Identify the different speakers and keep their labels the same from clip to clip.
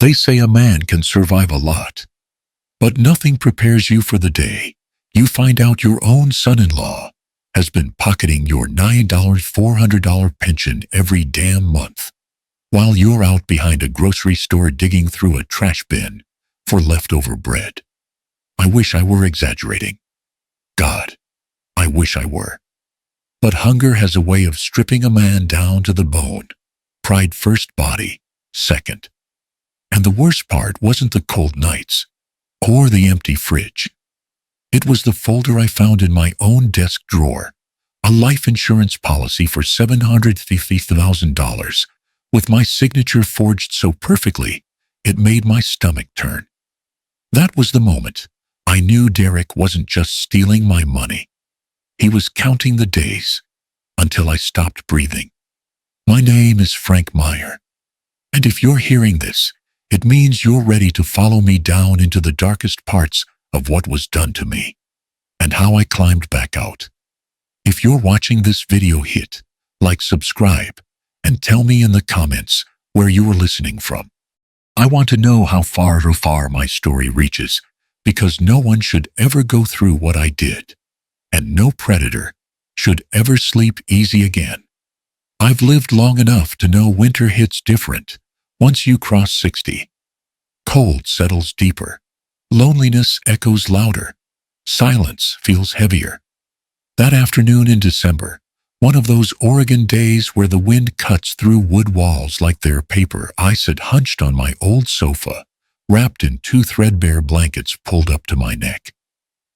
Speaker 1: They say a man can survive a lot, but nothing prepares you for the day you find out your own son-in-law has been pocketing your $400 pension every damn month, while you're out behind a grocery store digging through a trash bin for leftover bread. I wish I were exaggerating. God, I wish I were. But hunger has a way of stripping a man down to the bone. Pride first, body second. And the worst part wasn't the cold nights or the empty fridge. It was the folder I found in my own desk drawer, a life insurance policy for $750,000, with my signature forged so perfectly it made my stomach turn. That was the moment I knew Derek wasn't just stealing my money. He was counting the days until I stopped breathing. My name is Frank Meyer, and if you're hearing this, it means you're ready to follow me down into the darkest parts of what was done to me and how I climbed back out. If you're watching this video, hit like, subscribe, and tell me in the comments where you are listening from. I want to know how far my story reaches, because no one should ever go through what I did, and no predator should ever sleep easy again. I've lived long enough to know winter hits different once you cross 60. Cold settles deeper. Loneliness echoes louder. Silence feels heavier. That afternoon in December, one of those Oregon days where the wind cuts through wood walls like they're paper, I sat hunched on my old sofa, wrapped in 2 threadbare blankets pulled up to my neck.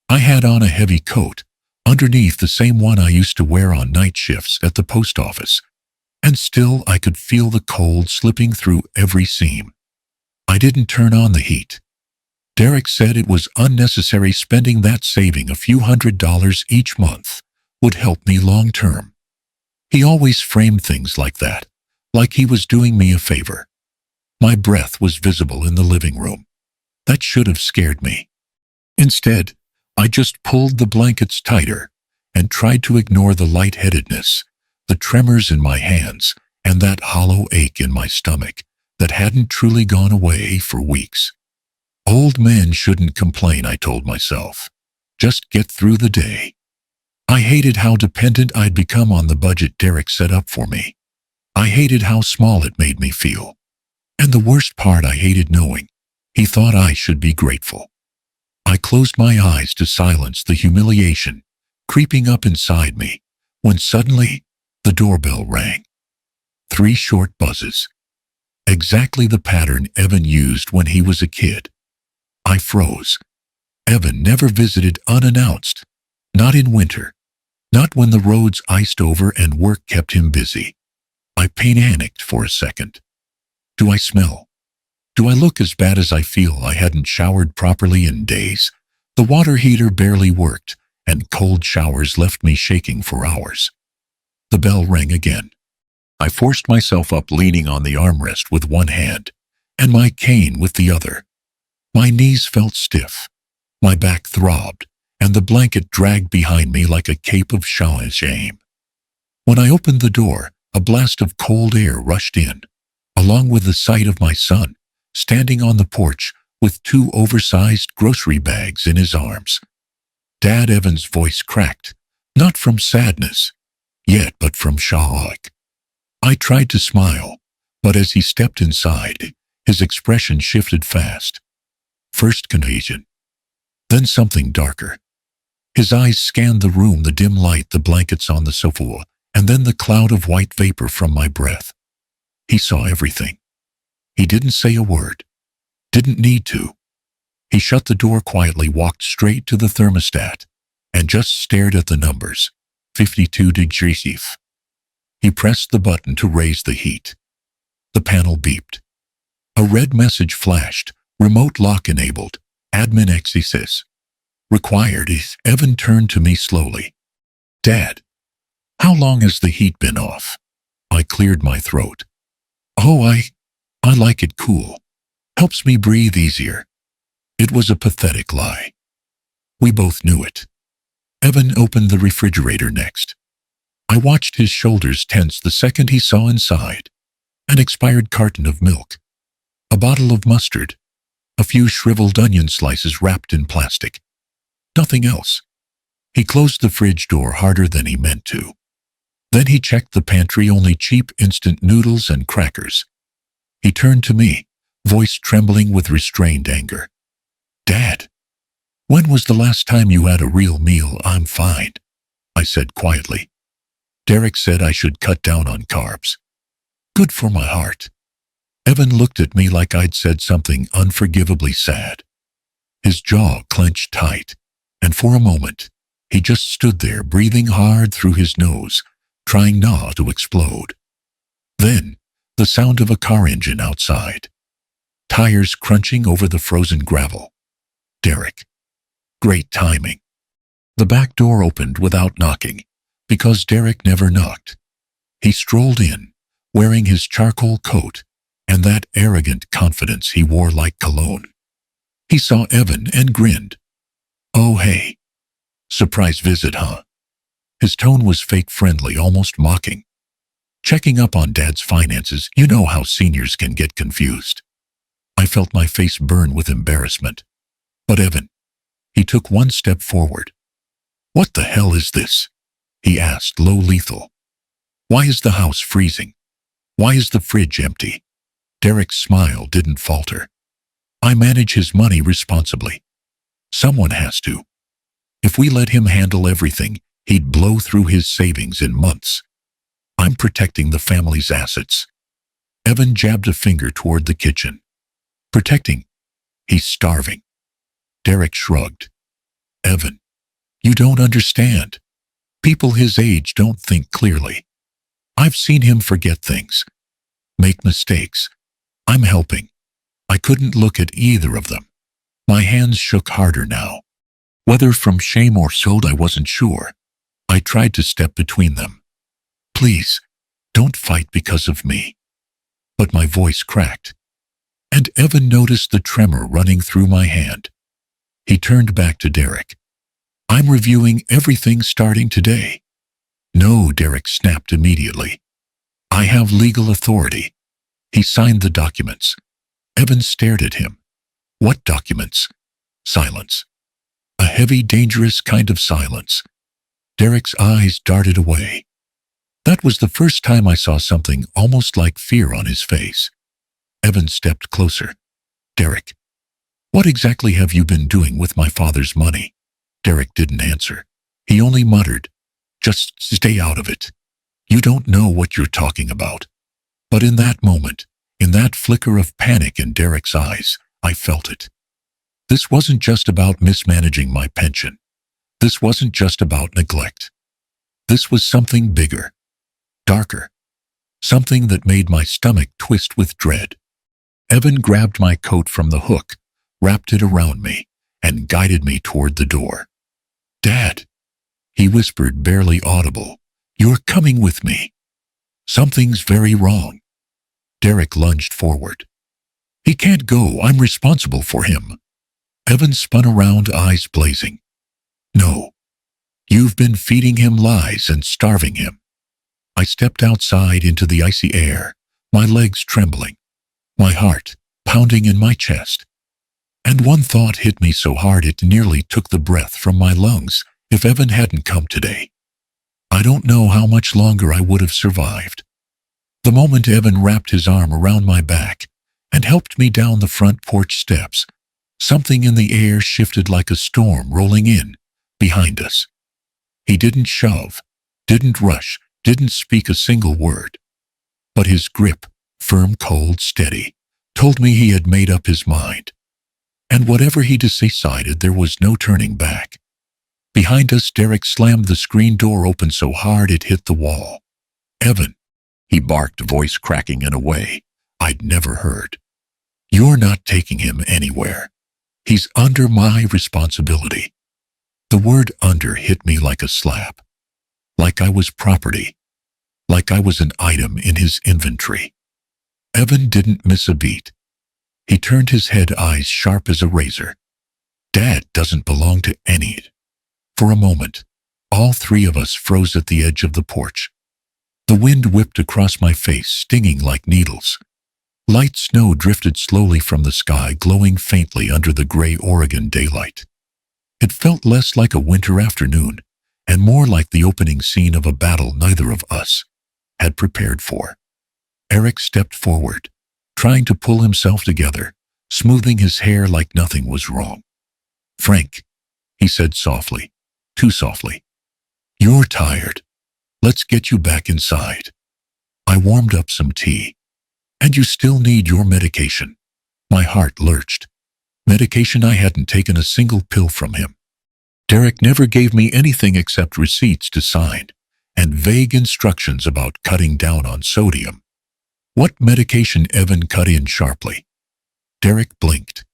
Speaker 1: I had on a heavy coat, underneath the same one I used to wear on night shifts at the post office, and still I could feel the cold slipping through every seam. I didn't turn on the heat. Derek said it was unnecessary, spending that saving a few $100s each month would help me long term. He always framed things like that, like he was doing me a favor. My breath was visible in the living room. That should have scared me. Instead, I just pulled the blankets tighter and tried to ignore the lightheadedness, the tremors in my hands, and that hollow ache in my stomach that hadn't truly gone away for weeks. Old men shouldn't complain, I told myself. Just get through the day. I hated how dependent I'd become on the budget Derek set up for me. I hated how small it made me feel. And the worst part, I hated knowing he thought I should be grateful. I closed my eyes to silence the humiliation creeping up inside me when suddenly the doorbell rang. 3 short buzzes. Exactly the pattern Evan used when he was a kid. I froze. Evan never visited unannounced. Not in winter. Not when the roads iced over and work kept him busy. I panicked for a second. Do I smell? Do I look as bad as I feel? I hadn't showered properly in days. The water heater barely worked, and cold showers left me shaking for hours. The bell rang again. I forced myself up, leaning on the armrest with one hand and my cane with the other. My knees felt stiff. My back throbbed, and the blanket dragged behind me like a cape of shame. When I opened the door, a blast of cold air rushed in, along with the sight of my son, standing on the porch with 2 oversized grocery bags in his arms. Dad, Evan's voice cracked, not from sadness yet, but from shock. I tried to smile, but as he stepped inside, his expression shifted fast. First confusion, then something darker. His eyes scanned the room, the dim light, the blankets on the sofa, and then the cloud of white vapor from my breath. He saw everything. He didn't say a word. Didn't need to. He shut the door quietly, walked straight to the thermostat, and just stared at the numbers. 52 degrees. He pressed the button to raise the heat. The panel beeped. A red message flashed. Remote lock enabled. Admin access required. Evan turned to me slowly. Dad, how long has the heat been off? I cleared my throat. Oh, I like it cool. Helps me breathe easier. It was a pathetic lie. We both knew it. Evan opened the refrigerator next. I watched his shoulders tense the second he saw inside. An expired carton of milk. A bottle of mustard, a few shriveled onion slices wrapped in plastic. Nothing else. He closed the fridge door harder than he meant to. Then he checked the pantry, only cheap instant noodles and crackers. He turned to me, voice trembling with restrained anger. "Dad, when was the last time you had a real meal?" "I'm fine," I said quietly. "Derek said I should cut down on carbs. Good for my heart." Evan looked at me like I'd said something unforgivably sad. His jaw clenched tight, and for a moment, he just stood there breathing hard through his nose, trying not to explode. Then, the sound of a car engine outside. Tires crunching over the frozen gravel. Derek. Great timing. The back door opened without knocking, because Derek never knocked. He strolled in, wearing his charcoal coat and that arrogant confidence he wore like cologne. He saw Evan and grinned. "Oh, hey. Surprise visit, huh?" His tone was fake friendly, almost mocking. "Checking up on Dad's finances. You know how seniors can get confused." I felt my face burn with embarrassment. "But Evan," he took one step forward. "What the hell is this?" he asked, low lethal. "Why is the house freezing? Why is the fridge empty?" Derek's smile didn't falter. "I manage his money responsibly. Someone has to. If we let him handle everything, he'd blow through his savings in months. I'm protecting the family's assets." Evan jabbed a finger toward the kitchen. "Protecting? He's starving." Derek shrugged. "Evan, you don't understand. People his age don't think clearly. I've seen him forget things, make mistakes. I'm helping." I couldn't look at either of them. My hands shook harder now. Whether from shame or sold, I wasn't sure. I tried to step between them. "Please, don't fight because of me." But my voice cracked, and Evan noticed the tremor running through my hand. He turned back to Derek. "I'm reviewing everything starting today." "No," Derek snapped immediately. "I have legal authority." He signed the documents. Evan stared at him. "What documents?" Silence. A heavy, dangerous kind of silence. Derek's eyes darted away. That was the first time I saw something almost like fear on his face. Evan stepped closer. "Derek, what exactly have you been doing with my father's money?" Derek didn't answer. He only muttered, "Just stay out of it. You don't know what you're talking about." But in that moment, in that flicker of panic in Derek's eyes, I felt it. This wasn't just about mismanaging my pension. This wasn't just about neglect. This was something bigger, darker, something that made my stomach twist with dread. Evan grabbed my coat from the hook, wrapped it around me, and guided me toward the door. "Dad," he whispered, barely audible, "you're coming with me. Something's very wrong." Derek lunged forward. "He can't go. I'm responsible for him." Evan spun around, eyes blazing. "No. You've been feeding him lies and starving him." I stepped outside into the icy air, my legs trembling, my heart pounding in my chest. And one thought hit me so hard it nearly took the breath from my lungs. If Evan hadn't come today, I don't know how much longer I would have survived. The moment Evan wrapped his arm around my back and helped me down the front porch steps, something in the air shifted like a storm rolling in behind us. He didn't shove, didn't rush, didn't speak a single word. But his grip, firm, cold, steady, told me he had made up his mind. And whatever he decided, there was no turning back. Behind us, Derek slammed the screen door open so hard it hit the wall. "Evan," he barked, voice cracking in a way I'd never heard. "You're not taking him anywhere. He's under my responsibility." The word "under" hit me like a slap. Like I was property. Like I was an item in his inventory. Evan didn't miss a beat. He turned his head, eyes sharp as a razor. "Dad doesn't belong to any." For a moment, all three of us froze at the edge of the porch. The wind whipped across my face, stinging like needles. Light snow drifted slowly from the sky, glowing faintly under the gray Oregon daylight. It felt less like a winter afternoon and more like the opening scene of a battle neither of us had prepared for. Eric stepped forward, trying to pull himself together, smoothing his hair like nothing was wrong. "Frank," he said softly, too softly, "you're tired. Let's get you back inside. I warmed up some tea. And you still need your medication." My heart lurched. Medication? I hadn't taken a single pill from him. Derek never gave me anything except receipts to sign and vague instructions about cutting down on sodium. "What medication?" Evan cut in sharply. Derek blinked.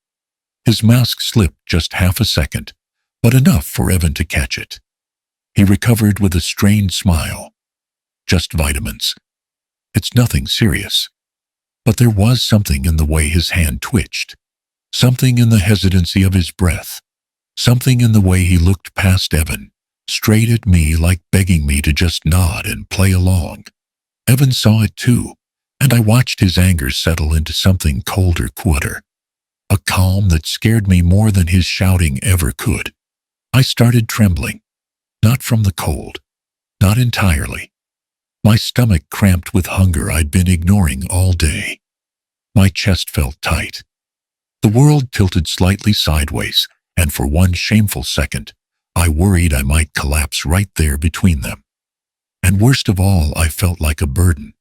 Speaker 1: His mask slipped just half a second, but enough for Evan to catch it. He recovered with a strained smile. "Just vitamins. It's nothing serious." But there was something in the way his hand twitched, something in the hesitancy of his breath, something in the way he looked past Evan, straight at me like begging me to just nod and play along. Evan saw it too, and I watched his anger settle into something colder, quieter, a calm that scared me more than his shouting ever could. I started trembling, not from the cold, not entirely. My stomach cramped with hunger I'd been ignoring all day. My chest felt tight. The world tilted slightly sideways, and for one shameful second, I worried I might collapse right there between them. And worst of all, I felt like a burden.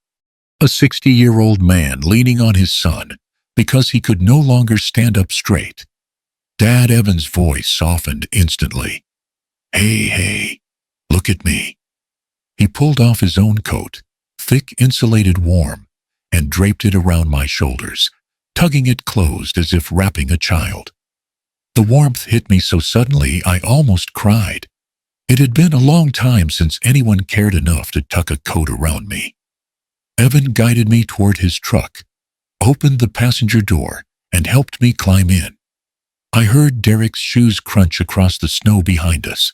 Speaker 1: A 60-year-old man leaning on his son because he could no longer stand up straight. Dad. Evan's voice softened instantly. Hey, look at me." He pulled off his own coat, thick, insulated, warm, and draped it around my shoulders, tugging it closed as if wrapping a child. The warmth hit me so suddenly I almost cried. It had been a long time since anyone cared enough to tuck a coat around me. Evan guided me toward his truck, opened the passenger door, and helped me climb in. I heard Derek's shoes crunch across the snow behind us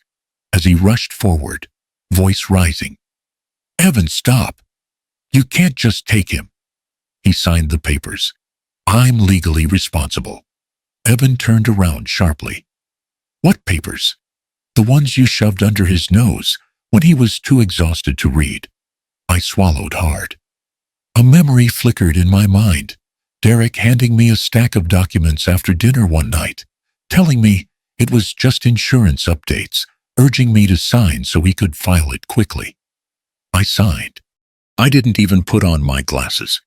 Speaker 1: as he rushed forward, voice rising. "Evan, stop. You can't just take him." He signed the papers. "I'm legally responsible." Evan turned around sharply. "What papers?" "The ones you shoved under his nose when he was too exhausted to read." I swallowed hard. A memory flickered in my mind. Derek handing me a stack of documents after dinner one night, telling me it was just insurance updates, urging me to sign so he could file it quickly. I signed. I didn't even put on my glasses.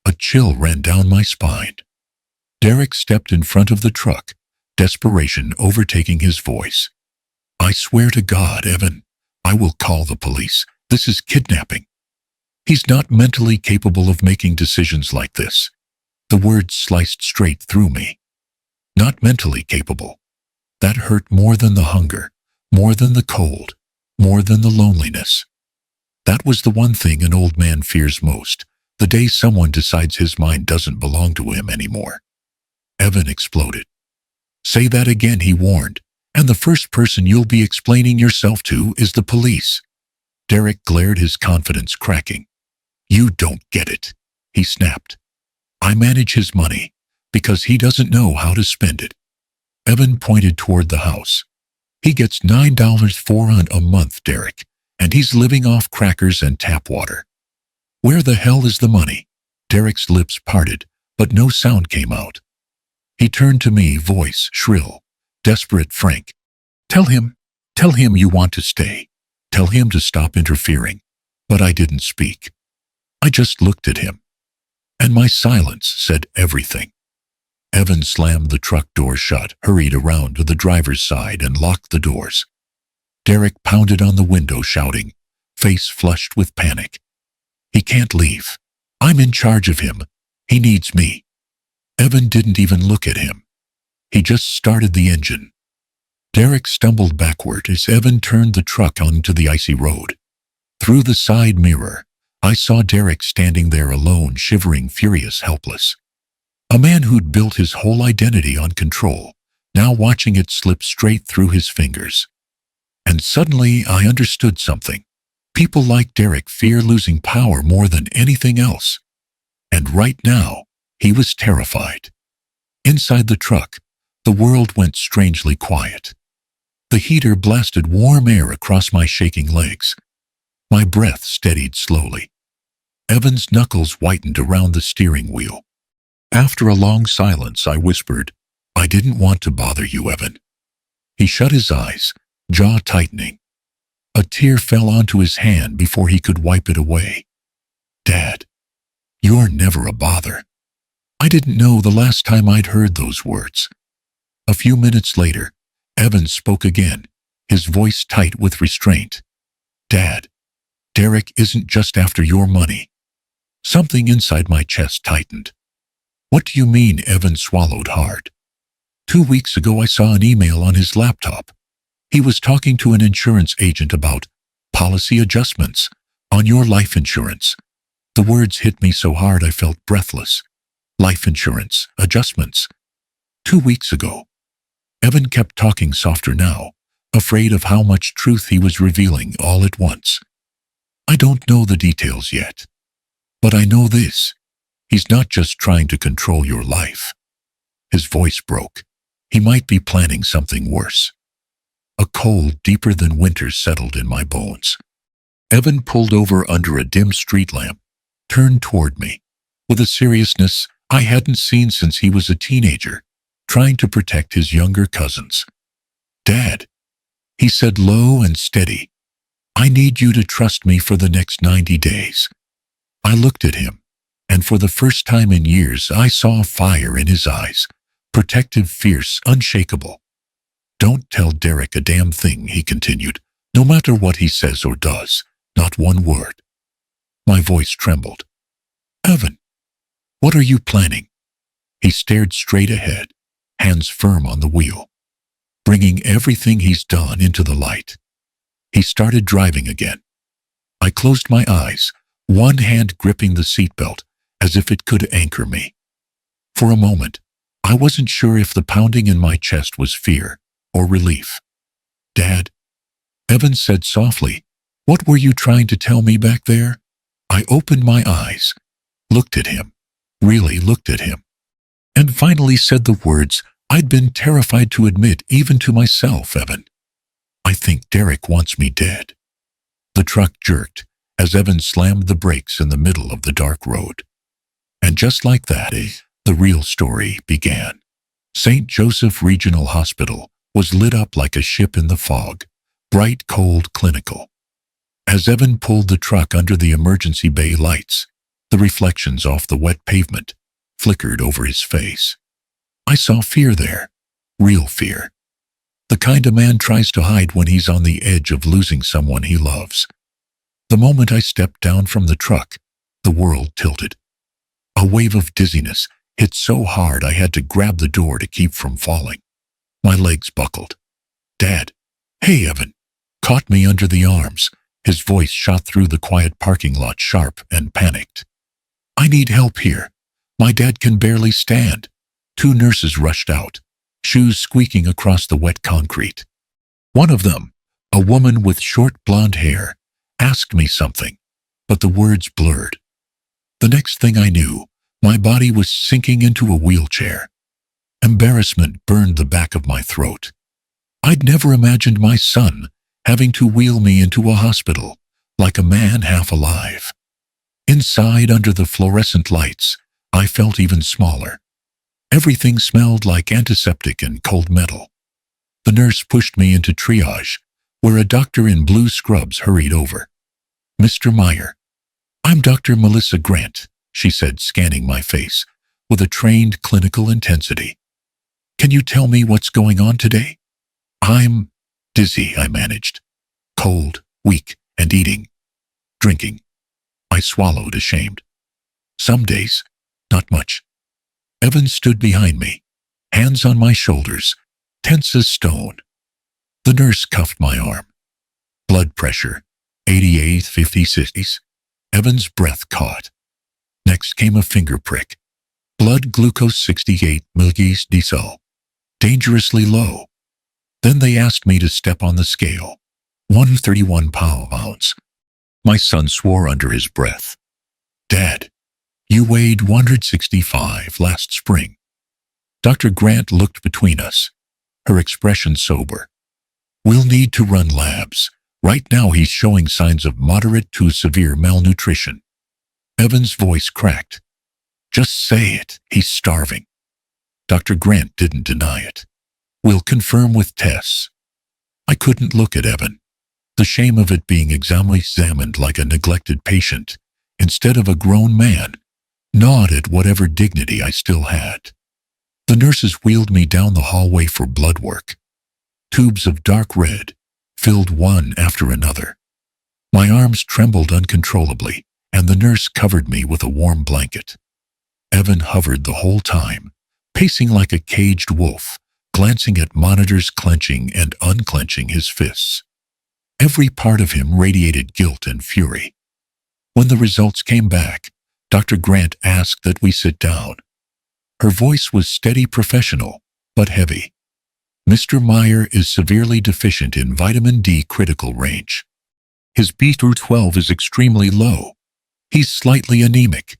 Speaker 1: A chill ran down my spine. Derek stepped in front of the truck, desperation overtaking his voice. "I swear to God, Evan, I will call the police. This is kidnapping." He's not mentally capable of making decisions like this. The words sliced straight through me. Not mentally capable. That hurt more than the hunger, more than the cold, more than the loneliness. That was the one thing an old man fears most, the day someone decides his mind doesn't belong to him anymore. Evan exploded. "Say that again," he warned, "and the first person you'll be explaining yourself to is the police." Derek glared, his confidence cracking. "You don't get it," he snapped. "I manage his money because he doesn't know how to spend it." Evan pointed toward the house. "He gets $9 for rent a month, Derek, and he's living off crackers and tap water." "Where the hell is the money?" Derek's lips parted, but no sound came out. He turned to me, voice shrill, desperate. "Frank, tell him you want to stay. Tell him to stop interfering." But I didn't speak. I just looked at him. And my silence said everything. Evan slammed the truck door shut, hurried around to the driver's side, and locked the doors. Derek pounded on the window, shouting, face flushed with panic. "He can't leave. I'm in charge of him. He needs me." Evan didn't even look at him. He just started the engine. Derek stumbled backward as Evan turned the truck onto the icy road. Through the side mirror, I saw Derek standing there alone, shivering, furious, helpless. A man who'd built his whole identity on control, now watching it slip straight through his fingers. And suddenly I understood something. People like Derek fear losing power more than anything else. And right now, He was terrified. Inside the truck, the world went strangely quiet. The heater blasted warm air across my shaking legs. My breath steadied slowly. Evan's knuckles whitened around the steering wheel. After a long silence, I whispered, "I didn't want to bother you, Evan." He shut his eyes, jaw tightening. A tear fell onto his hand before he could wipe it away. "Dad, you're never a bother." I didn't know the last time I'd heard those words. A few minutes later, Evan spoke again, his voice tight with restraint. "Dad, Derek isn't just after your money." Something inside my chest tightened. "What do you mean?" Evan swallowed hard. 2 weeks ago, I saw an email on his laptop. He was talking to an insurance agent about policy adjustments on your life insurance. The words hit me so hard I felt breathless. Life insurance, adjustments. 2 weeks ago. Evan kept talking softer now, afraid of how much truth he was revealing all at once. "I don't know the details yet. But I know this. He's not just trying to control your life." His voice broke. He might be planning something worse. A cold deeper than winter settled in my bones. Evan pulled over under a dim street lamp, turned toward me, with a seriousness I hadn't seen since he was a teenager, trying to protect his younger cousins. "Dad," he said low and steady, "I need you to trust me for the next 90 days. I looked at him, and for the first time in years I saw fire in his eyes, protective, fierce, unshakable. "Don't tell Derek a damn thing," he continued, "no matter what he says or does, not one word." My voice trembled. "Evan, what are you planning?" He stared straight ahead, hands firm on the wheel, bringing everything he's done into the light. He started driving again. I closed my eyes, one hand gripping the seatbelt as if it could anchor me. For a moment, I wasn't sure if the pounding in my chest was fear or relief. "Dad," Evan said softly, "what were you trying to tell me back there?" I opened my eyes, looked at him, really looked at him, and finally said the words I'd been terrified to admit even to myself. "Evan, I think Derek wants me dead." The truck jerked as Evan slammed the brakes in the middle of the dark road. And just like that, the real story began. St. Joseph Regional Hospital was lit up like a ship in the fog, bright, cold, clinical. As Evan pulled the truck under the emergency bay lights, the reflections off the wet pavement flickered over his face. I saw fear there, real fear. The kind a man tries to hide when he's on the edge of losing someone he loves. The moment I stepped down from the truck, the world tilted. A wave of dizziness hit so hard I had to grab the door to keep from falling. My legs buckled. "Dad." "Hey, Evan," caught me under the arms. His voice shot through the quiet parking lot, sharp and panicked. "I need help here. My dad can barely stand." 2 nurses rushed out, shoes squeaking across the wet concrete. One of them, a woman with short blonde hair, asked me something, but the words blurred. The next thing I knew, my body was sinking into a wheelchair. Embarrassment burned the back of my throat. I'd never imagined my son having to wheel me into a hospital, like a man half alive. Inside, under the fluorescent lights, I felt even smaller. Everything smelled like antiseptic and cold metal. The nurse pushed me into triage, where a doctor in blue scrubs hurried over. "Mr. Meyer." "I'm Dr. Melissa Grant," she said, scanning my face with a trained clinical intensity. "Can you tell me what's going on today?" "I'm dizzy," I managed. "Cold, weak, and drinking." I swallowed, ashamed. "Some days, not much." Evan stood behind me, hands on my shoulders, tense as stone. The nurse cuffed my arm. Blood pressure, 88, 50, 60s. Evan's breath caught. Next came a finger prick. Blood glucose 68 mg decil. Dangerously low. Then they asked me to step on the scale. 131 pounds. My son swore under his breath. "Dad, You weighed 165 last spring. Dr. Grant looked between us, her expression sober. We'll need to run labs. Right now he's showing signs of moderate to severe malnutrition. Evan's voice cracked. Just say it, he's starving. Dr. Grant didn't deny it. We'll confirm with tests. I couldn't look at Evan. The shame of it being examined like a neglected patient, instead of a grown man, gnawed at whatever dignity I still had. The nurses wheeled me down the hallway for blood work. Tubes of dark red filled one after another. My arms trembled uncontrollably, and the nurse covered me with a warm blanket. Evan hovered the whole time, pacing like a caged wolf, glancing at monitors, clenching and unclenching his fists. Every part of him radiated guilt and fury. When the results came back, Dr. Grant asked that we sit down. Her voice was steady, professional, but heavy. Mr. Meyer is severely deficient in vitamin D critical range. His B12 is extremely low. He's slightly anemic.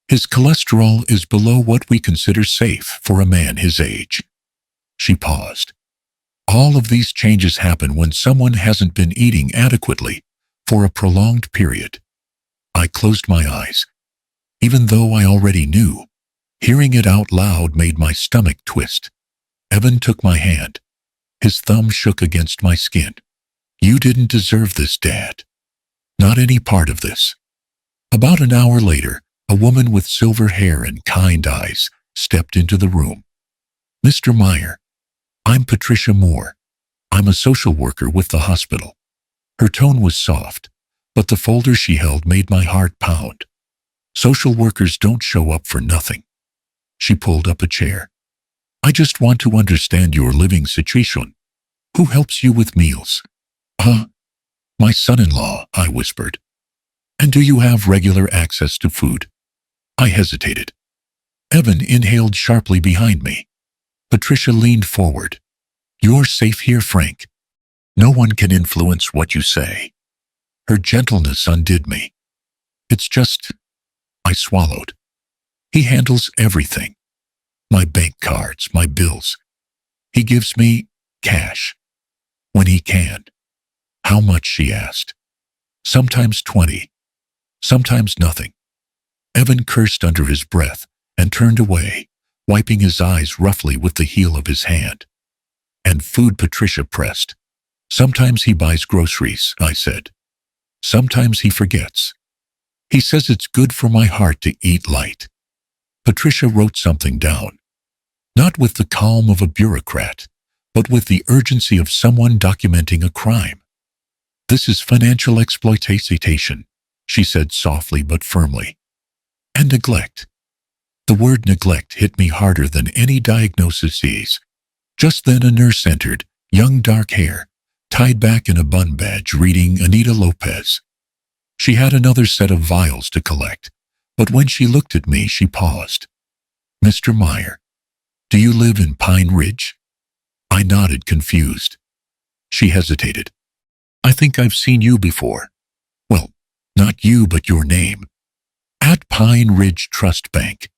Speaker 1: His cholesterol is below what we consider safe for a man his age. She paused. All of these changes happen when someone hasn't been eating adequately for a prolonged period. I closed my eyes. Even though I already knew, hearing it out loud made my stomach twist. Evan took my hand. His thumb shook against my skin. You didn't deserve this, Dad. Not any part of this. About an hour later, a woman with silver hair and kind eyes stepped into the room. Mr. Meyer, I'm Patricia Moore. I'm a social worker with the hospital. Her tone was soft, but the folder she held made my heart pound. Social workers don't show up for nothing. She pulled up a chair. I just want to understand your living situation. Who helps you with meals? My son-in-law, I whispered. And do you have regular access to food? I hesitated. Evan inhaled sharply behind me. Patricia leaned forward. You're safe here, Frank. No one can influence what you say. Her gentleness undid me. It's just, I swallowed. He handles everything. My bank cards, my bills. He gives me cash. When he can. How much, she asked. Sometimes 20. Sometimes nothing. Evan cursed under his breath and turned away, wiping his eyes roughly with the heel of his hand. And food, Patricia pressed. Sometimes he buys groceries, I said. Sometimes he forgets. He says it's good for my heart to eat light. Patricia wrote something down. Not with the calm of a bureaucrat, but with the urgency of someone documenting a crime. This is financial exploitation, she said softly but firmly. And neglect. The word neglect hit me harder than any diagnosis. Just then a nurse entered, young, dark hair, tied back in a bun badge, reading Anita Lopez. She had another set of vials to collect, but when she looked at me, she paused. Mr. Meyer, do you live in Pine Ridge? I nodded, confused. She hesitated. I think I've seen you before. Well, not you, but your name. At Pine Ridge Trust Bank.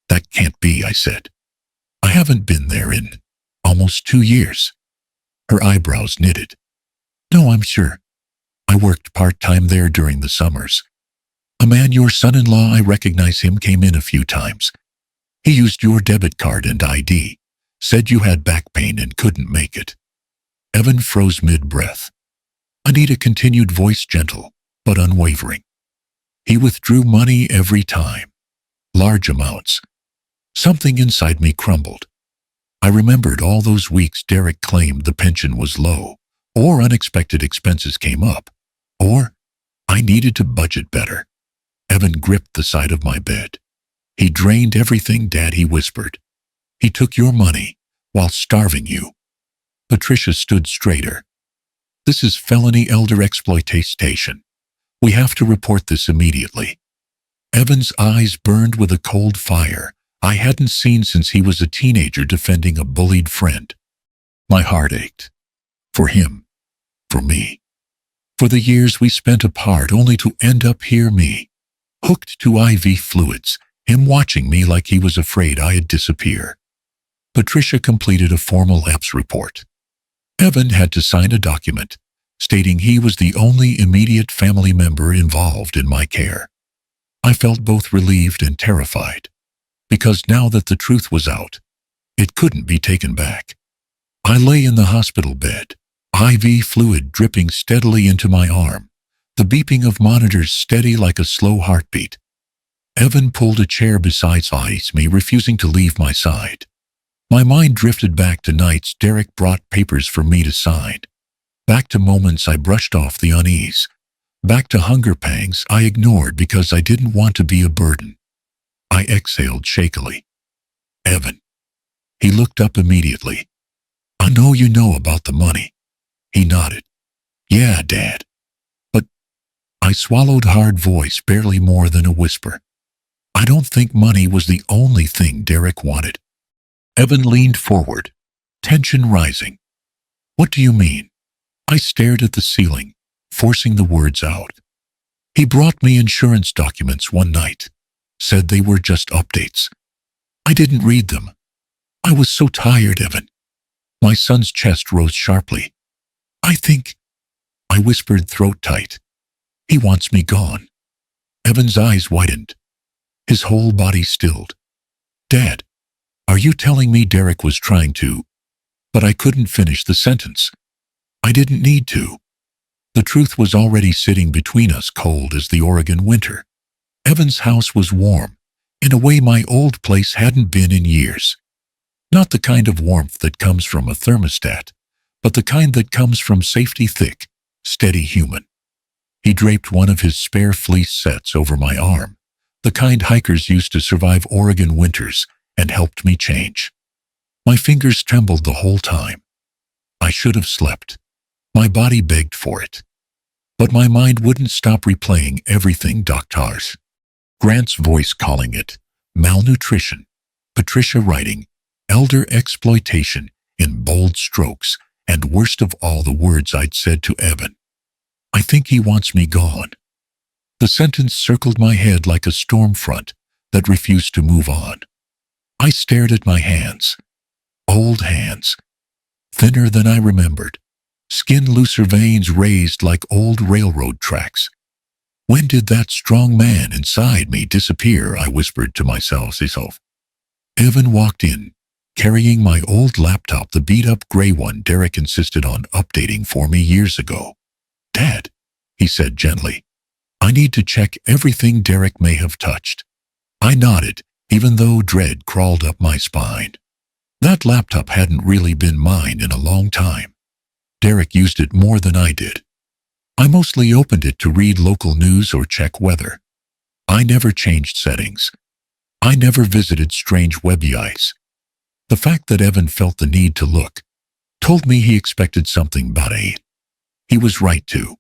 Speaker 1: That can't be, I said. I haven't been there in almost 2 years. Her eyebrows knitted. No, I'm sure. I worked part-time there during the summers. A man, your son-in-law, I recognize him, came in a few times. He used your debit card and ID, said you had back pain and couldn't make it. Evan froze mid-breath. Anita continued, voice gentle, but unwavering. He withdrew money every time. Large amounts. Something inside me crumbled. I remembered all those weeks Derek claimed the pension was low, or unexpected expenses came up, or I needed to budget better. Evan gripped the side of my bed. He drained everything, Dad, he whispered. He took your money while starving you. Patricia stood straighter. This is felony elder exploitation. We have to report this immediately. Evan's eyes burned with a cold fire I hadn't seen since he was a teenager defending a bullied friend. My heart ached. For him. For me. For the years we spent apart only to end up here, me, hooked to IV fluids, him watching me like he was afraid I'd disappear. Patricia completed a formal EPS report. Evan had to sign a document stating he was the only immediate family member involved in my care. I felt both relieved and terrified, because now that the truth was out, it couldn't be taken back. I lay in the hospital bed, IV fluid dripping steadily into my arm, the beeping of monitors steady like a slow heartbeat. Evan pulled a chair beside me, refusing to leave my side. My mind drifted back to nights Derek brought papers for me to sign, back to moments I brushed off the unease, back to hunger pangs I ignored because I didn't want to be a burden. I exhaled shakily. Evan. He looked up immediately. I know you know about the money. He nodded. Yeah, Dad. But I swallowed, hard voice barely more than a whisper. I don't think money was the only thing Derek wanted. Evan leaned forward, tension rising. What do you mean? I stared at the ceiling, forcing the words out. He brought me insurance documents one night, said they were just updates. I didn't read them. I was so tired, Evan. My son's chest rose sharply. I whispered, throat tight. He wants me gone. Evan's eyes widened. His whole body stilled. Dad, are you telling me Derek was trying to? But I couldn't finish the sentence. I didn't need to. The truth was already sitting between us, cold as the Oregon winter. Evan's house was warm, in a way my old place hadn't been in years. Not the kind of warmth that comes from a thermostat, but the kind that comes from safety, thick, steady human. He draped one of his spare fleece sets over my arm, the kind hikers used to survive Oregon winters, and helped me change. My fingers trembled the whole time. I should have slept. My body begged for it. But my mind wouldn't stop replaying everything doctors. Grant's voice calling it malnutrition, Patricia writing elder exploitation in bold strokes, and worst of all, the words I'd said to Evan. I think he wants me gone. The sentence circled my head like a storm front that refused to move on. I stared at my hands. Old hands. Thinner than I remembered. Skin looser, veins raised like old railroad tracks. When did that strong man inside me disappear? I whispered to myself. Evan walked in, carrying my old laptop, the beat-up gray one Derek insisted on updating for me years ago. Dad, he said gently, I need to check everything Derek may have touched. I nodded, even though dread crawled up my spine. That laptop hadn't really been mine in a long time. Derek used it more than I did. I mostly opened it to read local news or check weather. I never changed settings. I never visited strange websites. The fact that Evan felt the need to look told me he expected something about it. He was right too.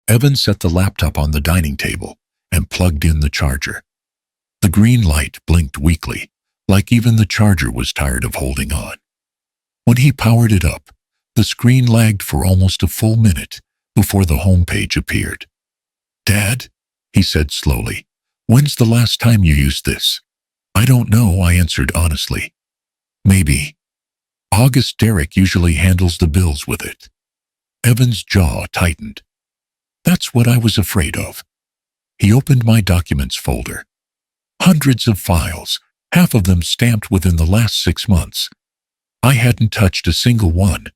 Speaker 1: Evan set the laptop on the dining table and plugged in the charger. The green light blinked weakly, like even the charger was tired of holding on. When he powered it up, the screen lagged for almost a full minute before the homepage appeared. Dad, he said slowly, when's the last time you used this? I don't know, I answered honestly. Maybe. August. Derek usually handles the bills with it. Evan's jaw tightened. That's what I was afraid of. He opened my documents folder. Hundreds of files, half of them stamped within the last 6 months. I hadn't touched a single one.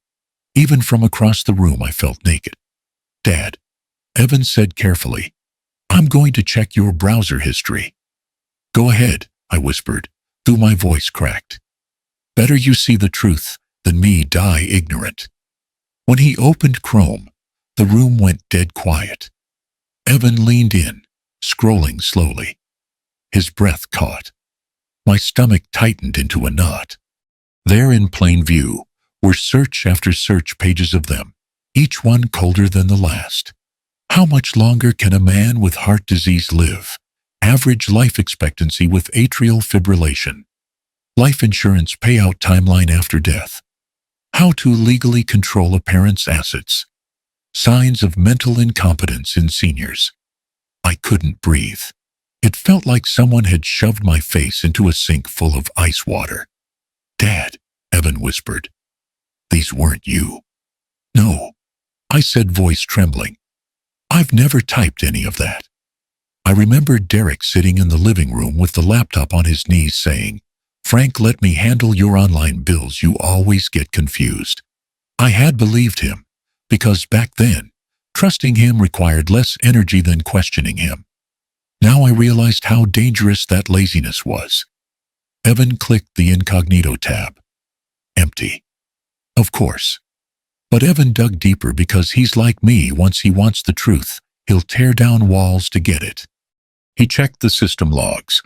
Speaker 1: Even from across the room I felt naked. Dad, Evan said carefully, I'm going to check your browser history. Go ahead, I whispered, though my voice cracked. Better you see the truth than me die ignorant. When he opened Chrome, the room went dead quiet. Evan leaned in, scrolling slowly. His breath caught. My stomach tightened into a knot. There in plain view were search after search pages of them, each one colder than the last. How much longer can a man with heart disease live? Average life expectancy with atrial fibrillation. Life insurance payout timeline after death. How to legally control a parent's assets. Signs of mental incompetence in seniors. I couldn't breathe. It felt like someone had shoved my face into a sink full of ice water. "Dad," Evan whispered. "These weren't you." "No," I said, voice trembling. "I've never typed any of that." I remembered Derek sitting in the living room with the laptop on his knees saying, "Frank, let me handle your online bills. You always get confused." I had believed him, because back then, trusting him required less energy than questioning him. Now I realized how dangerous that laziness was. Evan clicked the incognito tab. Empty. Of course. But Evan dug deeper because he's like me. Once he wants the truth, he'll tear down walls to get it. He checked the system logs.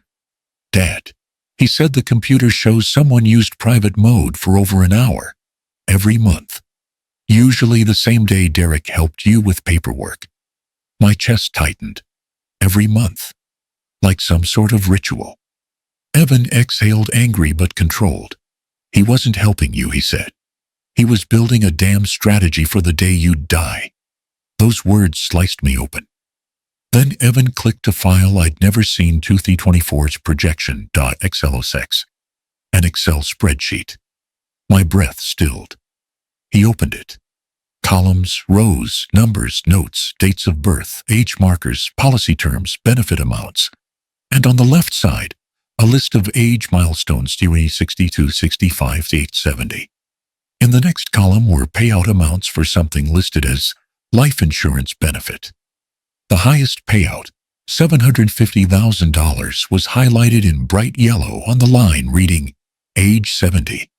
Speaker 1: "Dad," he said, "the computer shows someone used private mode for over an hour. Every month. Usually the same day Derek helped you with paperwork." My chest tightened. Every month. Like some sort of ritual. Evan exhaled, angry but controlled. "He wasn't helping you," he said. "He was building a damn strategy for the day you'd die." Those words sliced me open. Then Evan clicked a file I'd never seen, 2Th24's projection.xlosx. An Excel spreadsheet. My breath stilled. He opened it. Columns, rows, numbers, notes, dates of birth, age markers, policy terms, benefit amounts. And on the left side, a list of age milestones, 62, 65 to 870. In the next column were payout amounts for something listed as life insurance benefit. The highest payout, $750,000, was highlighted in bright yellow on the line reading, age 70.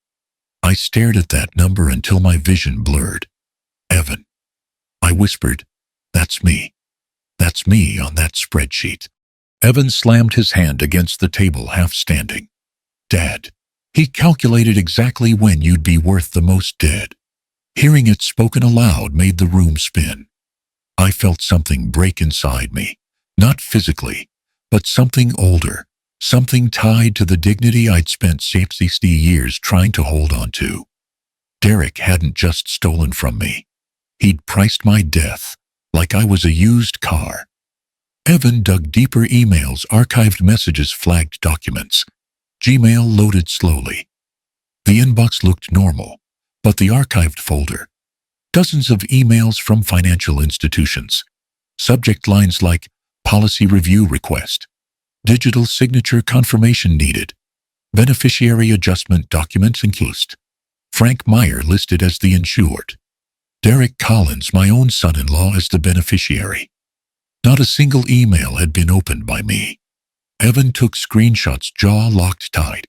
Speaker 1: I stared at that number until my vision blurred. "Evan," I whispered, "that's me. That's me on that spreadsheet." Evan slammed his hand against the table, half standing. "Dad, he calculated exactly when you'd be worth the most dead." Hearing it spoken aloud made the room spin. I felt something break inside me, not physically, but something older, something tied to the dignity I'd spent 60 years trying to hold on to. Derek hadn't just stolen from me. He'd priced my death like I was a used car. Evan dug deeper. Emails, archived messages, flagged documents. Gmail loaded slowly. The inbox looked normal, but the archived folder. Dozens of emails from financial institutions. Subject lines like policy review request, digital signature confirmation needed, beneficiary adjustment documents enclosed. Frank Meyer listed as the insured. Derek Collins, my own son-in-law, as the beneficiary. Not a single email had been opened by me. Evan took screenshots, jaw locked tight.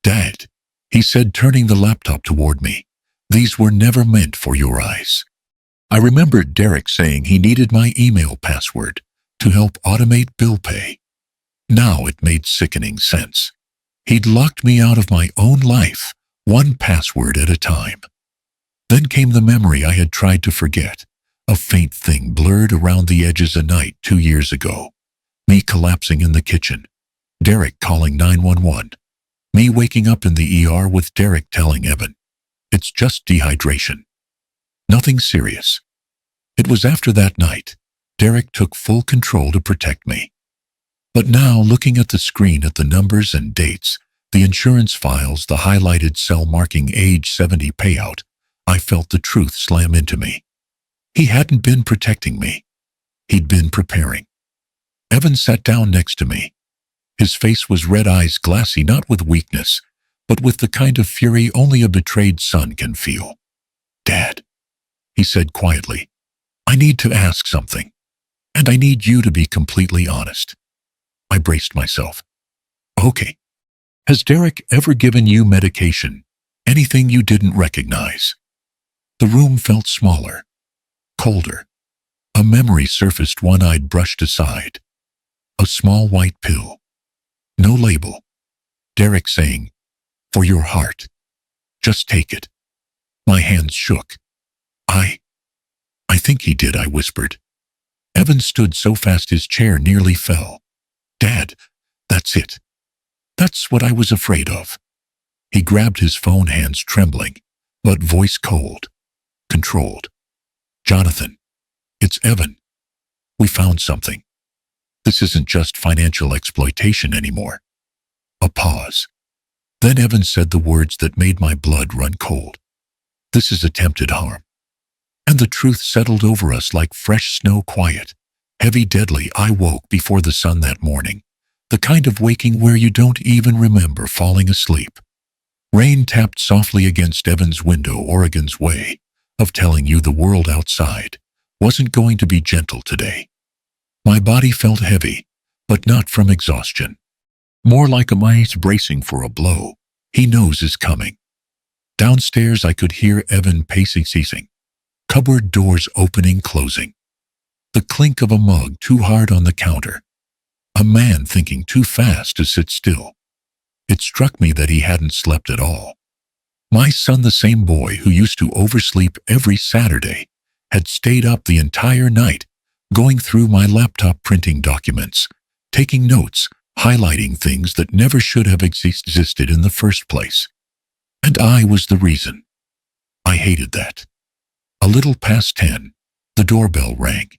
Speaker 1: "Dad," he said, turning the laptop toward me, "these were never meant for your eyes." I remembered Derek saying he needed my email password to help automate bill pay. Now it made sickening sense. He'd locked me out of my own life, one password at a time. Then came the memory I had tried to forget, a faint thing blurred around the edges. A night 2 years ago. Me collapsing in the kitchen. Derek calling 911. Me waking up in the ER with Derek telling Evan, "It's just dehydration. Nothing serious." It was after that night, Derek took full control to protect me. But now, looking at the screen, at the numbers and dates, the insurance files, the highlighted cell marking age 70 payout, I felt the truth slam into me. He hadn't been protecting me. He'd been preparing. Evan sat down next to me. His face was red, eyes glassy, not with weakness, but with the kind of fury only a betrayed son can feel. "Dad," he said quietly, "I need to ask something, and I need you to be completely honest." I braced myself. "Okay. Has Derek ever given you medication? Anything you didn't recognize?" The room felt smaller, colder. A memory surfaced, one I'd brushed aside. A small white pill. No label. Derek saying, "For your heart. Just take it." My hands shook. I think he did," I whispered. Evan stood so fast his chair nearly fell. "Dad, that's it. That's what I was afraid of." He grabbed his phone, hands trembling, but voice cold, controlled. "Jonathan, it's Evan. We found something." This isn't just financial exploitation anymore. A pause. Then Evan said the words that made my blood run cold. This is attempted harm. And the truth settled over us like fresh snow, quiet, heavy, deadly. I woke before the sun that morning, the kind of waking where you don't even remember falling asleep. Rain tapped softly against Evan's window, Oregon's way of telling you the world outside wasn't going to be gentle today. My body felt heavy, but not from exhaustion. More like a mice bracing for a blow he knows is coming. Downstairs I could hear Evan pacing, ceasing. Cupboard doors opening, closing. The clink of a mug too hard on the counter. A man thinking too fast to sit still. It struck me that he hadn't slept at all. My son, the same boy who used to oversleep every Saturday, had stayed up the entire night, going through my laptop, printing documents, taking notes, highlighting things that never should have existed in the first place. And I was the reason. I hated that. A little past 10, the doorbell rang.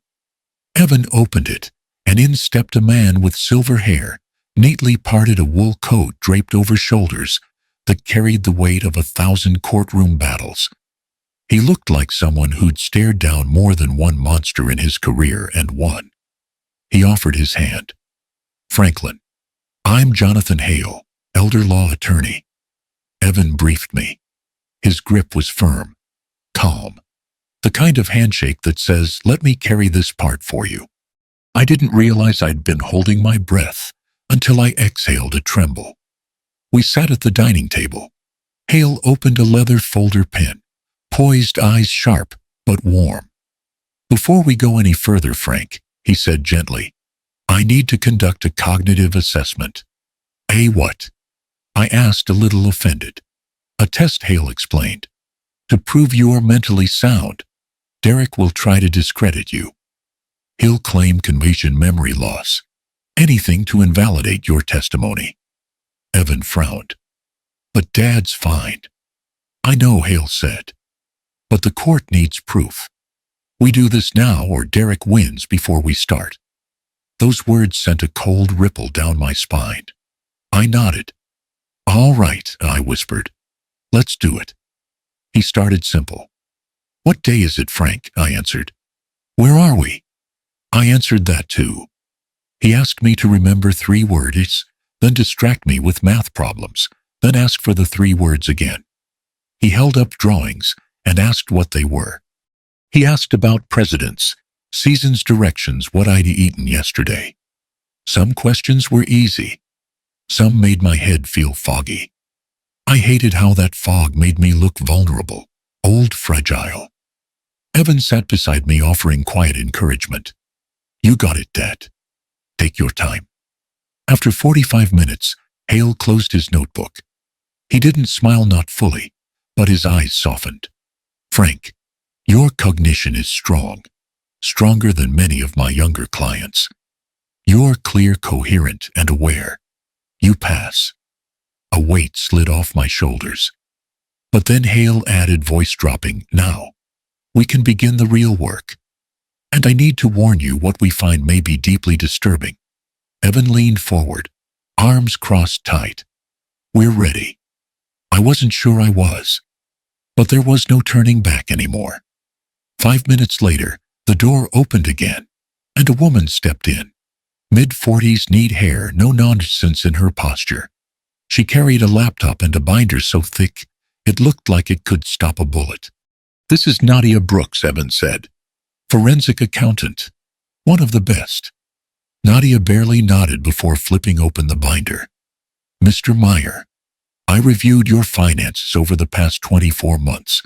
Speaker 1: Evan opened it, and in stepped a man with silver hair, neatly parted, a wool coat draped over shoulders that carried the weight of 1,000 courtroom battles. He looked like someone who'd stared down more than one monster in his career and won. He offered his hand. Franklin, I'm Jonathan Hale, elder law attorney. Evan briefed me. His grip was firm, calm. The kind of handshake that says, let me carry this part for you. I didn't realize I'd been holding my breath until I exhaled a tremble. We sat at the dining table. Hale opened a leather folder pen, poised, eyes sharp but warm. Before we go any further, Frank, he said gently, I need to conduct a cognitive assessment. A what? I asked, a little offended. A test, Hale explained. To prove you are mentally sound. Derek will try to discredit you. He'll claim confusion, memory loss, anything to invalidate your testimony. Evan frowned. But Dad's fine. I know, Hale said. But the court needs proof. We do this now or Derek wins before we start. Those words sent a cold ripple down my spine. I nodded. All right, I whispered. Let's do it. He started simple. What day is it, Frank? I answered. Where are we? I answered that too. He asked me to remember 3 words, then distract me with math problems, then ask for the 3 words again. He held up drawings and asked what they were. He asked about presidents, seasons, directions, what I'd eaten yesterday. Some questions were easy. Some made my head feel foggy. I hated how that fog made me look vulnerable, old, fragile. Evan sat beside me, offering quiet encouragement. You got it, Dad. Take your time. After 45 minutes, Hale closed his notebook. He didn't smile, not fully, but his eyes softened. Frank, your cognition is strong, stronger than many of my younger clients. You're clear, coherent, and aware. You pass. A weight slid off my shoulders. But then Hale added, voice dropping, now, we can begin the real work. And I need to warn you, what we find may be deeply disturbing. Evan leaned forward, arms crossed tight. We're ready. I wasn't sure I was. But there was no turning back anymore. 5 minutes later, the door opened again, and a woman stepped in. Mid-40s, neat hair, no nonsense in her posture. She carried a laptop and a binder so thick, it looked like it could stop a bullet. This is Nadia Brooks, Evan said. Forensic accountant. One of the best. Nadia barely nodded before flipping open the binder. Mr. Meyer, I reviewed your finances over the past 24 months.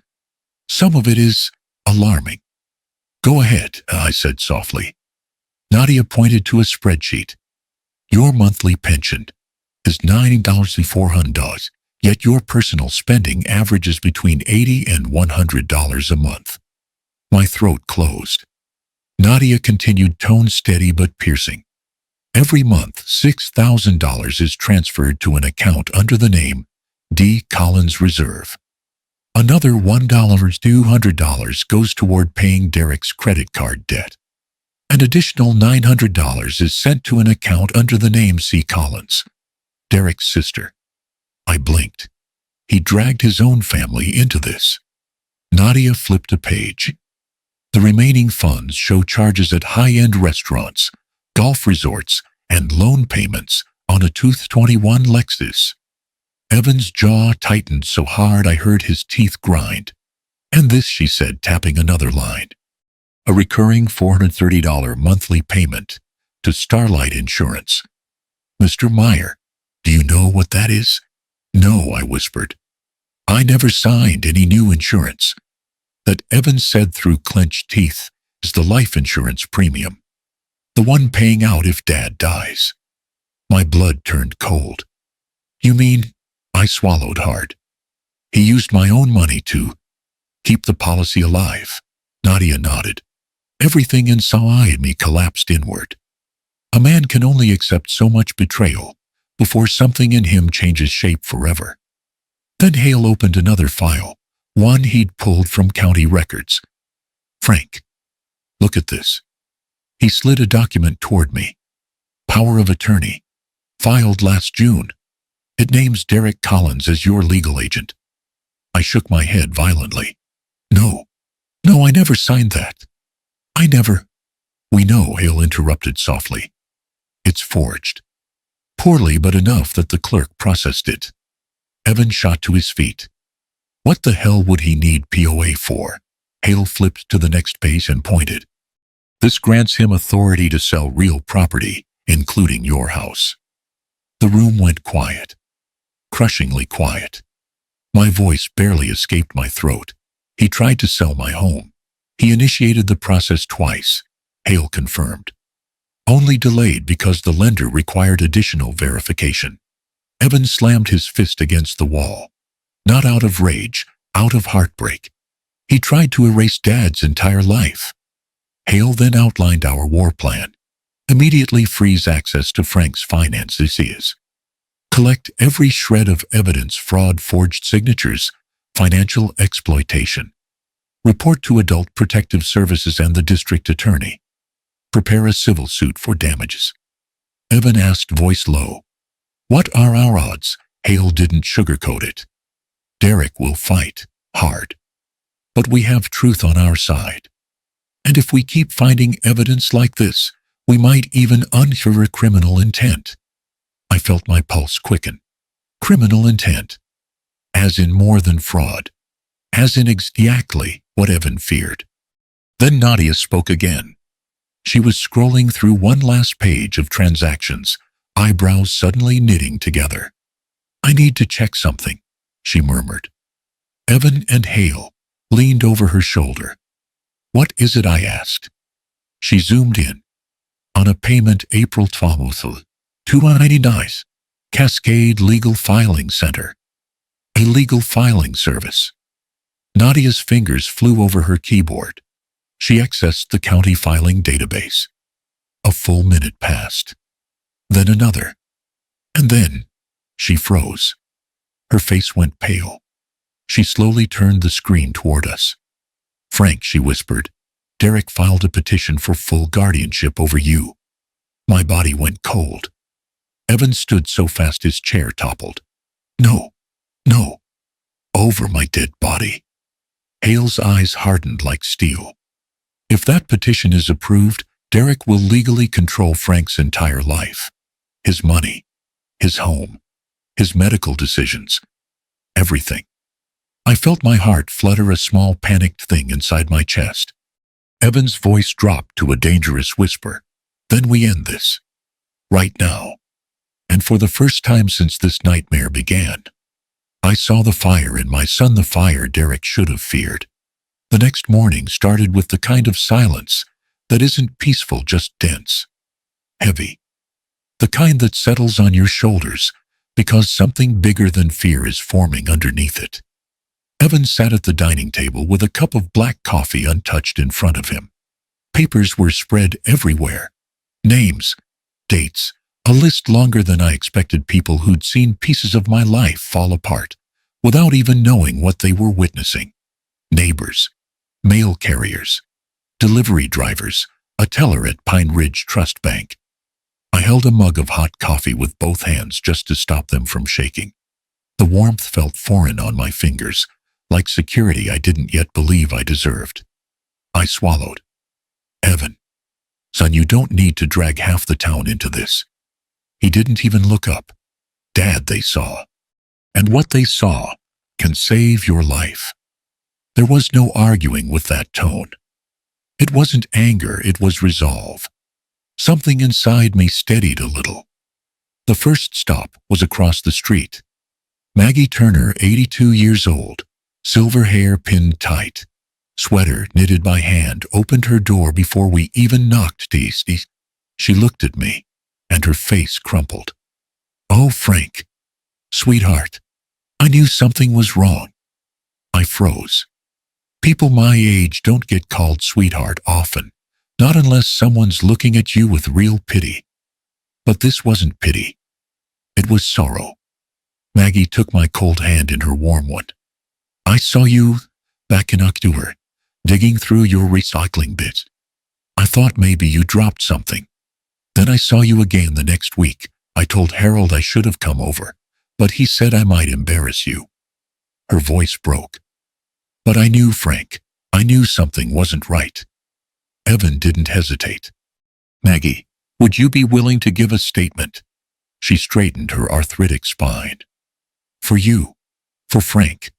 Speaker 1: Some of it is alarming. Go ahead, I said softly. Nadia pointed to a spreadsheet. Your monthly pension is $9,400, yet your personal spending averages between $80 and $100 a month. My throat closed. Nadia continued, tone steady but piercing. Every month, $6,000 is transferred to an account under the name D. Collins Reserve. Another $1,200 goes toward paying Derek's credit card debt. An additional $900 is sent to an account under the name C. Collins, Derek's sister. I blinked. He dragged his own family into this. Nadia flipped a page. The remaining funds show charges at high-end restaurants, golf resorts, and loan payments on a 2021 Lexus. Evan's jaw tightened so hard I heard his teeth grind. And this, she said, tapping another line. A recurring $430 monthly payment to Starlight Insurance. Mr. Meyer, do you know what that is? No, I whispered. I never signed any new insurance. That, Evan said through clenched teeth, is the life insurance premium. The one paying out if Dad dies. My blood turned cold. You mean? I swallowed hard. He used my own money to keep the policy alive. Nadia nodded. Everything inside me collapsed inward. A man can only accept so much betrayal before something in him changes shape forever. Then Hale opened another file, one he'd pulled from county records. Frank, look at this. He slid a document toward me. Power of attorney. Filed last June. It names Derek Collins as your legal agent. I shook my head violently. No, I never signed that. I never. We know, Hale interrupted softly. It's forged. Poorly, but enough that the clerk processed it. Evan shot to his feet. What the hell would he need POA for? Hale flipped to the next page and pointed. This grants him authority to sell real property, including your house. The room went quiet. Crushingly quiet. My voice barely escaped my throat. He tried to sell my home. He initiated the process twice, Hale confirmed. Only delayed because the lender required additional verification. Evan slammed his fist against the wall. Not out of rage, out of heartbreak. He tried to erase Dad's entire life. Hale then outlined our war plan. Immediately freeze access to Frank's finances. Collect every shred of evidence, fraud, forged signatures, financial exploitation. Report to Adult Protective Services and the district attorney. Prepare a civil suit for damages. Evan asked, voice low. What are our odds? Hale didn't sugarcoat it. Derek will fight hard. But we have truth on our side. And if we keep finding evidence like this, we might even uncover criminal intent. I felt my pulse quicken. Criminal intent. As in more than fraud. As in exactly what Evan feared. Then Nadia spoke again. She was scrolling through one last page of transactions, eyebrows suddenly knitting together. I need to check something, she murmured. Evan and Hale leaned over her shoulder. What is it? I asked. She zoomed in. On a payment April 12th, $299. Cascade Legal Filing Center. A legal filing service. Nadia's fingers flew over her keyboard. She accessed the county filing database. A full minute passed. Then another. And then she froze. Her face went pale. She slowly turned the screen toward us. Frank, she whispered, Derek filed a petition for full guardianship over you. My body went cold. Evan stood so fast his chair toppled. No. Over my dead body. Hale's eyes hardened like steel. If that petition is approved, Derek will legally control Frank's entire life. His money, his home, his medical decisions, everything. I felt my heart flutter, a small panicked thing inside my chest. Evan's voice dropped to a dangerous whisper. Then we end this. Right now. And for the first time since this nightmare began, I saw the fire in my son, the fire Derek should have feared. The next morning started with the kind of silence that isn't peaceful, just dense, heavy. The kind that settles on your shoulders because something bigger than fear is forming underneath it. Evan sat at the dining table with a cup of black coffee untouched in front of him. Papers were spread everywhere. Names, dates, a list longer than I expected, people who'd seen pieces of my life fall apart without even knowing what they were witnessing. Neighbors, mail carriers, delivery drivers, a teller at Pine Ridge Trust Bank. I held a mug of hot coffee with both hands just to stop them from shaking. The warmth felt foreign on my fingers, like security I didn't yet believe I deserved. I swallowed. Evan. Son, you don't need to drag half the town into this. He didn't even look up. Dad, they saw. And what they saw can save your life. There was no arguing with that tone. It wasn't anger, it was resolve. Something inside me steadied a little. The first stop was across the street. Maggie Turner, 82 years old, silver hair pinned tight, sweater knitted by hand, opened her door before we even knocked. She looked at me, and her face crumpled. Oh, Frank. Sweetheart. I knew something was wrong. I froze. People my age don't get called sweetheart often, not unless someone's looking at you with real pity. But this wasn't pity. It was sorrow. Maggie took my cold hand in her warm one. I saw you, back in October, digging through your recycling bins. I thought maybe you dropped something. Then I saw you again the next week. I told Harold I should have come over, but he said I might embarrass you. Her voice broke. But I knew, Frank. I knew something wasn't right. Evan didn't hesitate. Maggie, would you be willing to give a statement? She straightened her arthritic spine. For you, for Frank,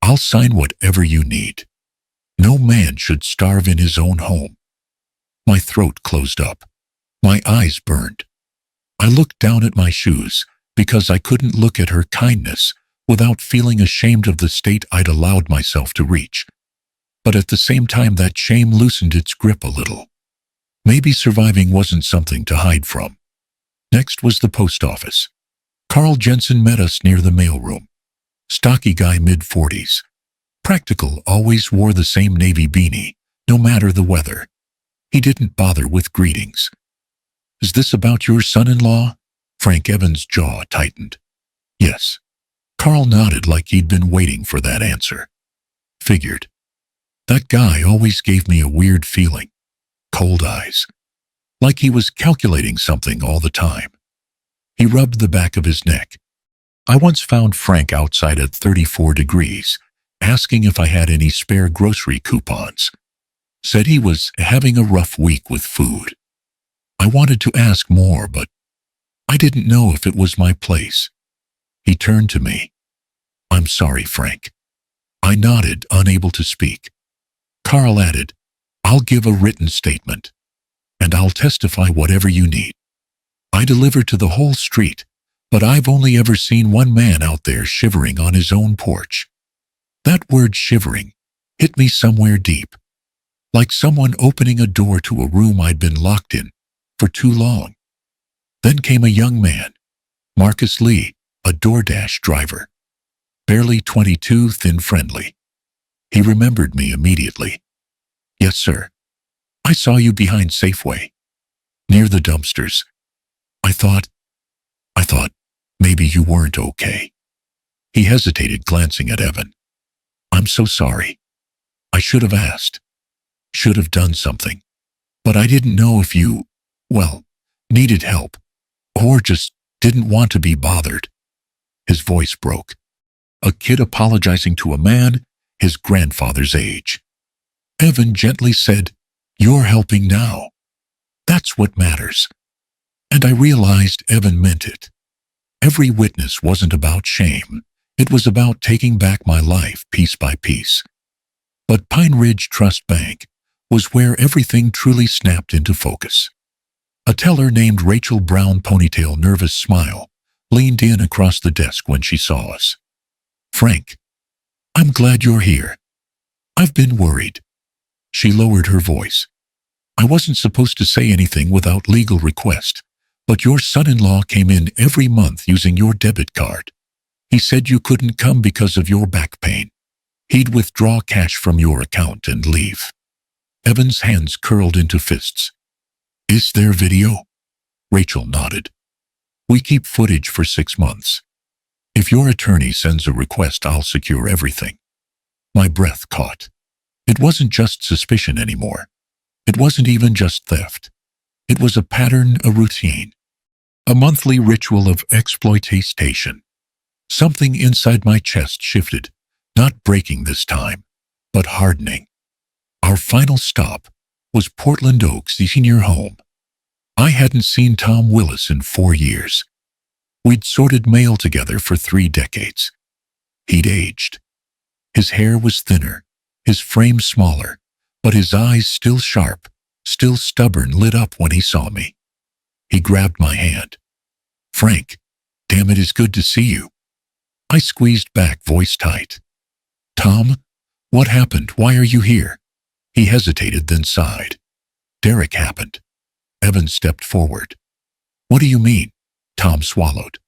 Speaker 1: I'll sign whatever you need. No man should starve in his own home. My throat closed up. My eyes burned. I looked down at my shoes because I couldn't look at her kindness without feeling ashamed of the state I'd allowed myself to reach. But at the same time, that shame loosened its grip a little. Maybe surviving wasn't something to hide from. Next was the post office. Carl Jensen met us near the mailroom. Stocky guy, mid-40s. Practical, always wore the same navy beanie, no matter the weather. He didn't bother with greetings. Is this about your son-in-law? Frank Evans' jaw tightened. Yes. Carl nodded like he'd been waiting for that answer. Figured. That guy always gave me a weird feeling. Cold eyes. Like he was calculating something all the time. He rubbed the back of his neck. I once found Frank outside at 34 degrees, asking if I had any spare grocery coupons. Said he was having a rough week with food. I wanted to ask more, but I didn't know if it was my place. He turned to me. I'm sorry, Frank. I nodded, unable to speak. Carl added, I'll give a written statement, and I'll testify whatever you need. I deliver to the whole street, but I've only ever seen one man out there shivering on his own porch. That word shivering hit me somewhere deep, like someone opening a door to a room I'd been locked in for too long. Then came a young man, Marcus Lee, a DoorDash driver. Barely 22, thin, friendly. He remembered me immediately. Yes, sir. I saw you behind Safeway, near the dumpsters. I thought maybe you weren't okay. He hesitated, glancing at Evan. I'm so sorry. I should have asked. Should have done something. But I didn't know if you, needed help, or just didn't want to be bothered. His voice broke. A kid apologizing to a man his grandfather's age. Evan gently said, You're helping now. That's what matters. And I realized Evan meant it. Every witness wasn't about shame. It was about taking back my life piece by piece. But Pine Ridge Trust Bank was where everything truly snapped into focus. A teller named Rachel Brown, ponytail, nervous smile, leaned in across the desk when she saw us. Frank, I'm glad you're here. I've been worried. She lowered her voice. I wasn't supposed to say anything without legal request, but your son-in-law came in every month using your debit card. He said you couldn't come because of your back pain. He'd withdraw cash from your account and leave. Evan's hands curled into fists. Is there video? Rachel nodded. We keep footage for 6 months. If your attorney sends a request, I'll secure everything. My breath caught. It wasn't just suspicion anymore. It wasn't even just theft. It was a pattern, a routine, a monthly ritual of exploitation. Something inside my chest shifted, not breaking this time, but hardening. Our final stop was Portland Oaks Senior Home. I hadn't seen Tom Willis in 4 years. We'd sorted mail together for 3 decades. He'd aged. His hair was thinner, his frame smaller, but his eyes still sharp, still stubborn, lit up when he saw me. He grabbed my hand. "Frank, damn, it is good to see you." I squeezed back, voice tight. "Tom, what happened? Why are you here?" He hesitated, then sighed. "Derek happened." Evan stepped forward. "What do you mean?" Tom swallowed.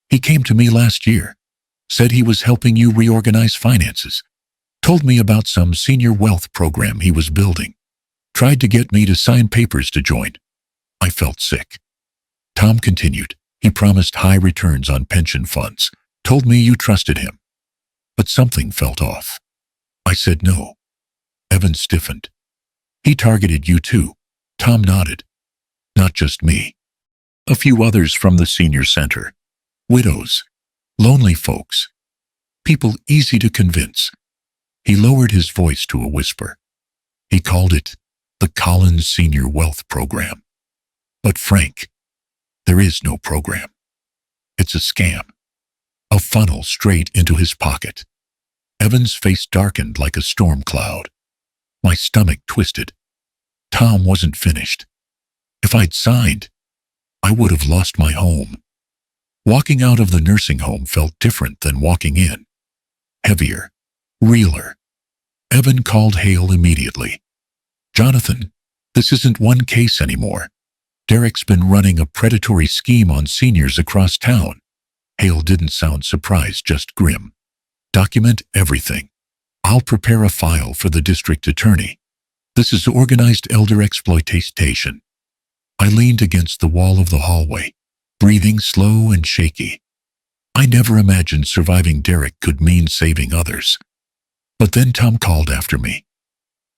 Speaker 1: "He came to me last year. Said he was helping you reorganize finances. Told me about some senior wealth program he was building. Tried to get me to sign papers to join." I felt sick. Tom continued. "He promised high returns on pension funds. Told me you trusted him. But something felt off." I said no. Evan stiffened. "He targeted you too." Tom nodded. "Not just me. A few others from the senior center. Widows. Lonely folks. People easy to convince." He lowered his voice to a whisper. He called it the Collins Senior Wealth Program. "But Frank, there is no program. It's a scam. A funnel straight into his pocket." Evan's face darkened like a storm cloud. My stomach twisted. Tom wasn't finished. If I'd signed, I would have lost my home. Walking out of the nursing home felt different than walking in. Heavier. Realer. Evan called Hale immediately. "Jonathan, this isn't one case anymore. Derek's been running a predatory scheme on seniors across town." Hale didn't sound surprised, just grim. "Document everything. I'll prepare a file for the district attorney. This is organized elder exploitation." I leaned against the wall of the hallway, breathing slow and shaky. I never imagined surviving Derek could mean saving others. But then Tom called after me.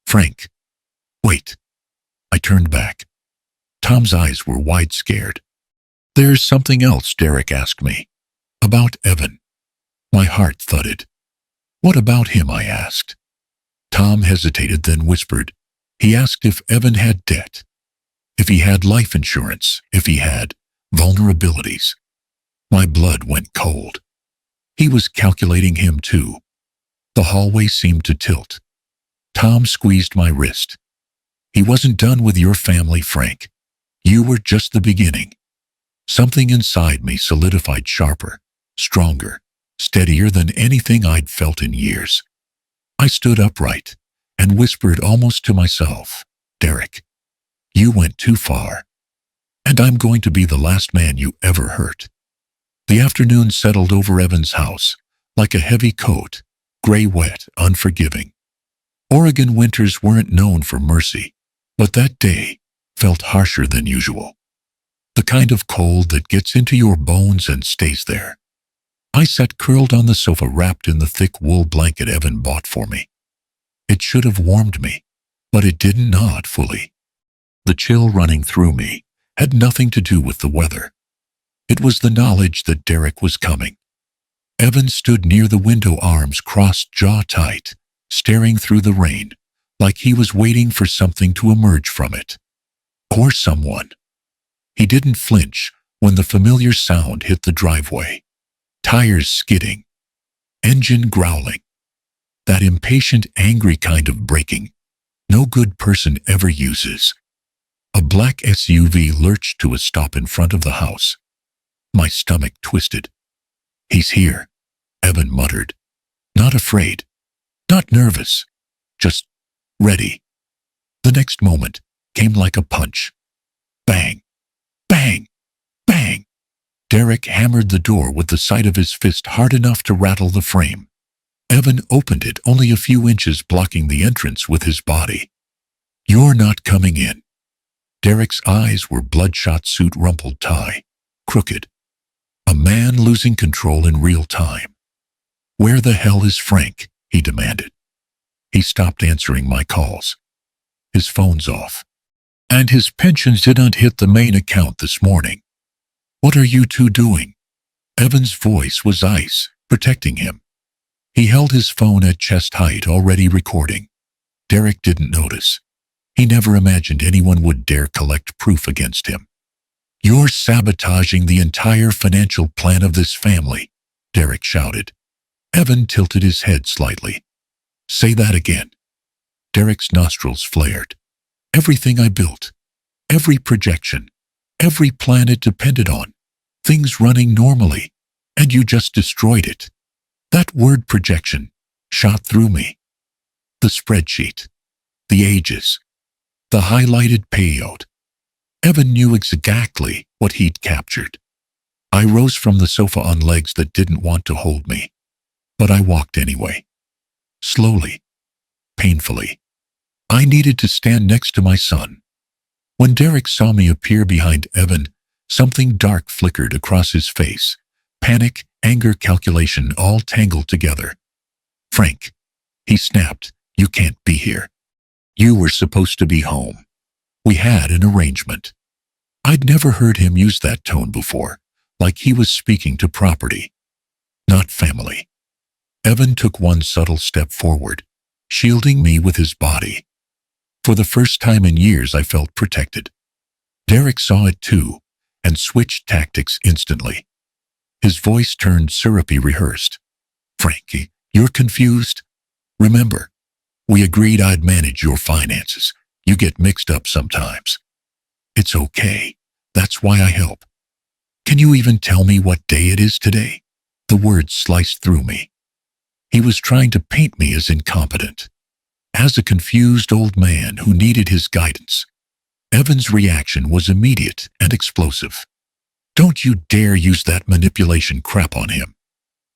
Speaker 1: "Frank, wait." I turned back. Tom's eyes were wide, scared. "There's something else," Derek asked me. "About Evan." My heart thudded. "What about him?" I asked. Tom hesitated, then whispered. He asked if Evan had debt, if he had life insurance, if he had vulnerabilities. My blood went cold. He was calculating him too. The hallway seemed to tilt. Tom squeezed my wrist. "He wasn't done with your family, Frank. You were just the beginning." Something inside me solidified, sharper, stronger, steadier than anything I'd felt in years. I stood upright and whispered almost to myself, "Derek, you went too far. And I'm going to be the last man you ever hurt." The afternoon settled over Evan's house like a heavy coat, gray, wet, unforgiving. Oregon winters weren't known for mercy, but that day felt harsher than usual. The kind of cold that gets into your bones and stays there. I sat curled on the sofa, wrapped in the thick wool blanket Evan bought for me. It should have warmed me, but it did not fully. The chill running through me had nothing to do with the weather. It was the knowledge that Derek was coming. Evan stood near the window, arms crossed, jaw tight, staring through the rain, like he was waiting for something to emerge from it. Or someone. He didn't flinch when the familiar sound hit the driveway. Tires skidding. Engine growling. That impatient, angry kind of braking no good person ever uses. A black SUV lurched to a stop in front of the house. My stomach twisted. "He's here," Evan muttered. Not afraid. Not nervous. Just ready. The next moment came like a punch. Bang! Bang! Bang! Derek hammered the door with the side of his fist hard enough to rattle the frame. Evan opened it only a few inches, blocking the entrance with his body. "You're not coming in." Derek's eyes were bloodshot, suit rumpled, tie crooked. A man losing control in real time. "Where the hell is Frank?" he demanded. He stopped answering my calls. His phone's off. And his pensions didn't hit the main account this morning. What are you two doing? Evan's voice was ice, protecting him. He held his phone at chest height, already recording. Derek didn't notice. He never imagined anyone would dare collect proof against him. You're sabotaging the entire financial plan of this family, Derek shouted. Evan tilted his head slightly. Say that again. Derek's nostrils flared. Everything I built, every projection, every plan it depended on, things running normally, and you just destroyed it. That word projection shot through me. The spreadsheet, the ages, the highlighted payout. Evan knew exactly what he'd captured. I rose from the sofa on legs that didn't want to hold me, but I walked anyway. Slowly, painfully. I needed to stand next to my son. When Derek saw me appear behind Evan, something dark flickered across his face. Panic, anger, calculation, all tangled together. Frank, he snapped, you can't be here. You were supposed to be home. We had an arrangement. I'd never heard him use that tone before, like he was speaking to property, not family. Evan took one subtle step forward, shielding me with his body. For the first time in years, I felt protected. Derek saw it too, and switched tactics instantly. His voice turned syrupy, rehearsed. Frankie, you're confused? Remember, we agreed I'd manage your finances. You get mixed up sometimes. It's okay. That's why I help. Can you even tell me what day it is today? The words sliced through me. He was trying to paint me as incompetent, as a confused old man who needed his guidance. Evan's reaction was immediate and explosive. Don't you dare use that manipulation crap on him.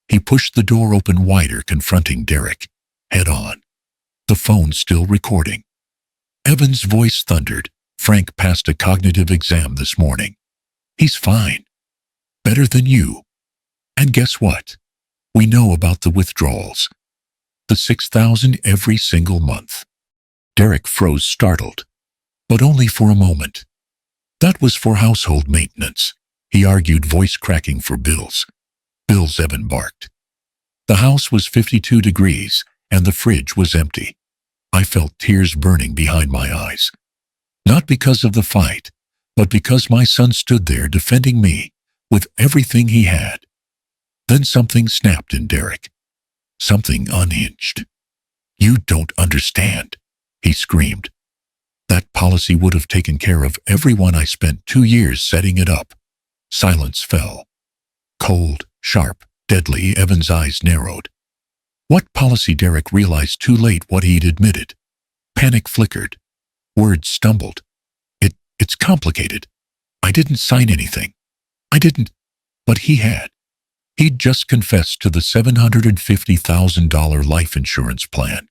Speaker 1: He pushed the door open wider, confronting Derek, head on. The phone still recording. Evan's voice thundered. Frank passed a cognitive exam this morning. He's fine. Better than you. And guess what? We know about the withdrawals. The $6,000 every single month. Derek froze, startled, but only for a moment. That was for household maintenance, he argued, voice cracking. For bills. Bills, Evan barked. The house was 52 degrees, and the fridge was empty. I felt tears burning behind my eyes. Not because of the fight, but because my son stood there defending me with everything he had. Then something snapped in Derek. Something unhinged. You don't understand, he screamed. That policy would have taken care of everyone. I spent 2 years setting it up. Silence fell. Cold, sharp, deadly. Evan's eyes narrowed. What policy? Derek realized too late what he'd admitted. Panic flickered. Words stumbled. It's complicated. I didn't sign anything. I didn't. But he had. He'd just confessed to the $750,000 life insurance plan.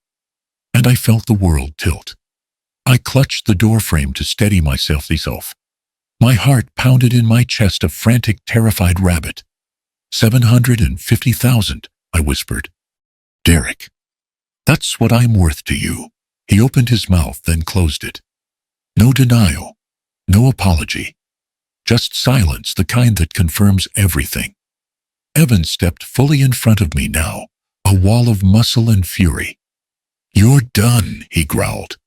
Speaker 1: And I felt the world tilt. I clutched the doorframe to steady myself. My heart pounded in my chest, a frantic, terrified rabbit. $750,000, I whispered. Derek, that's what I'm worth to you. He opened his mouth, then closed it. No denial, no apology. Just silence, the kind that confirms everything. Evan stepped fully in front of me now, a wall of muscle and fury. You're done, he growled.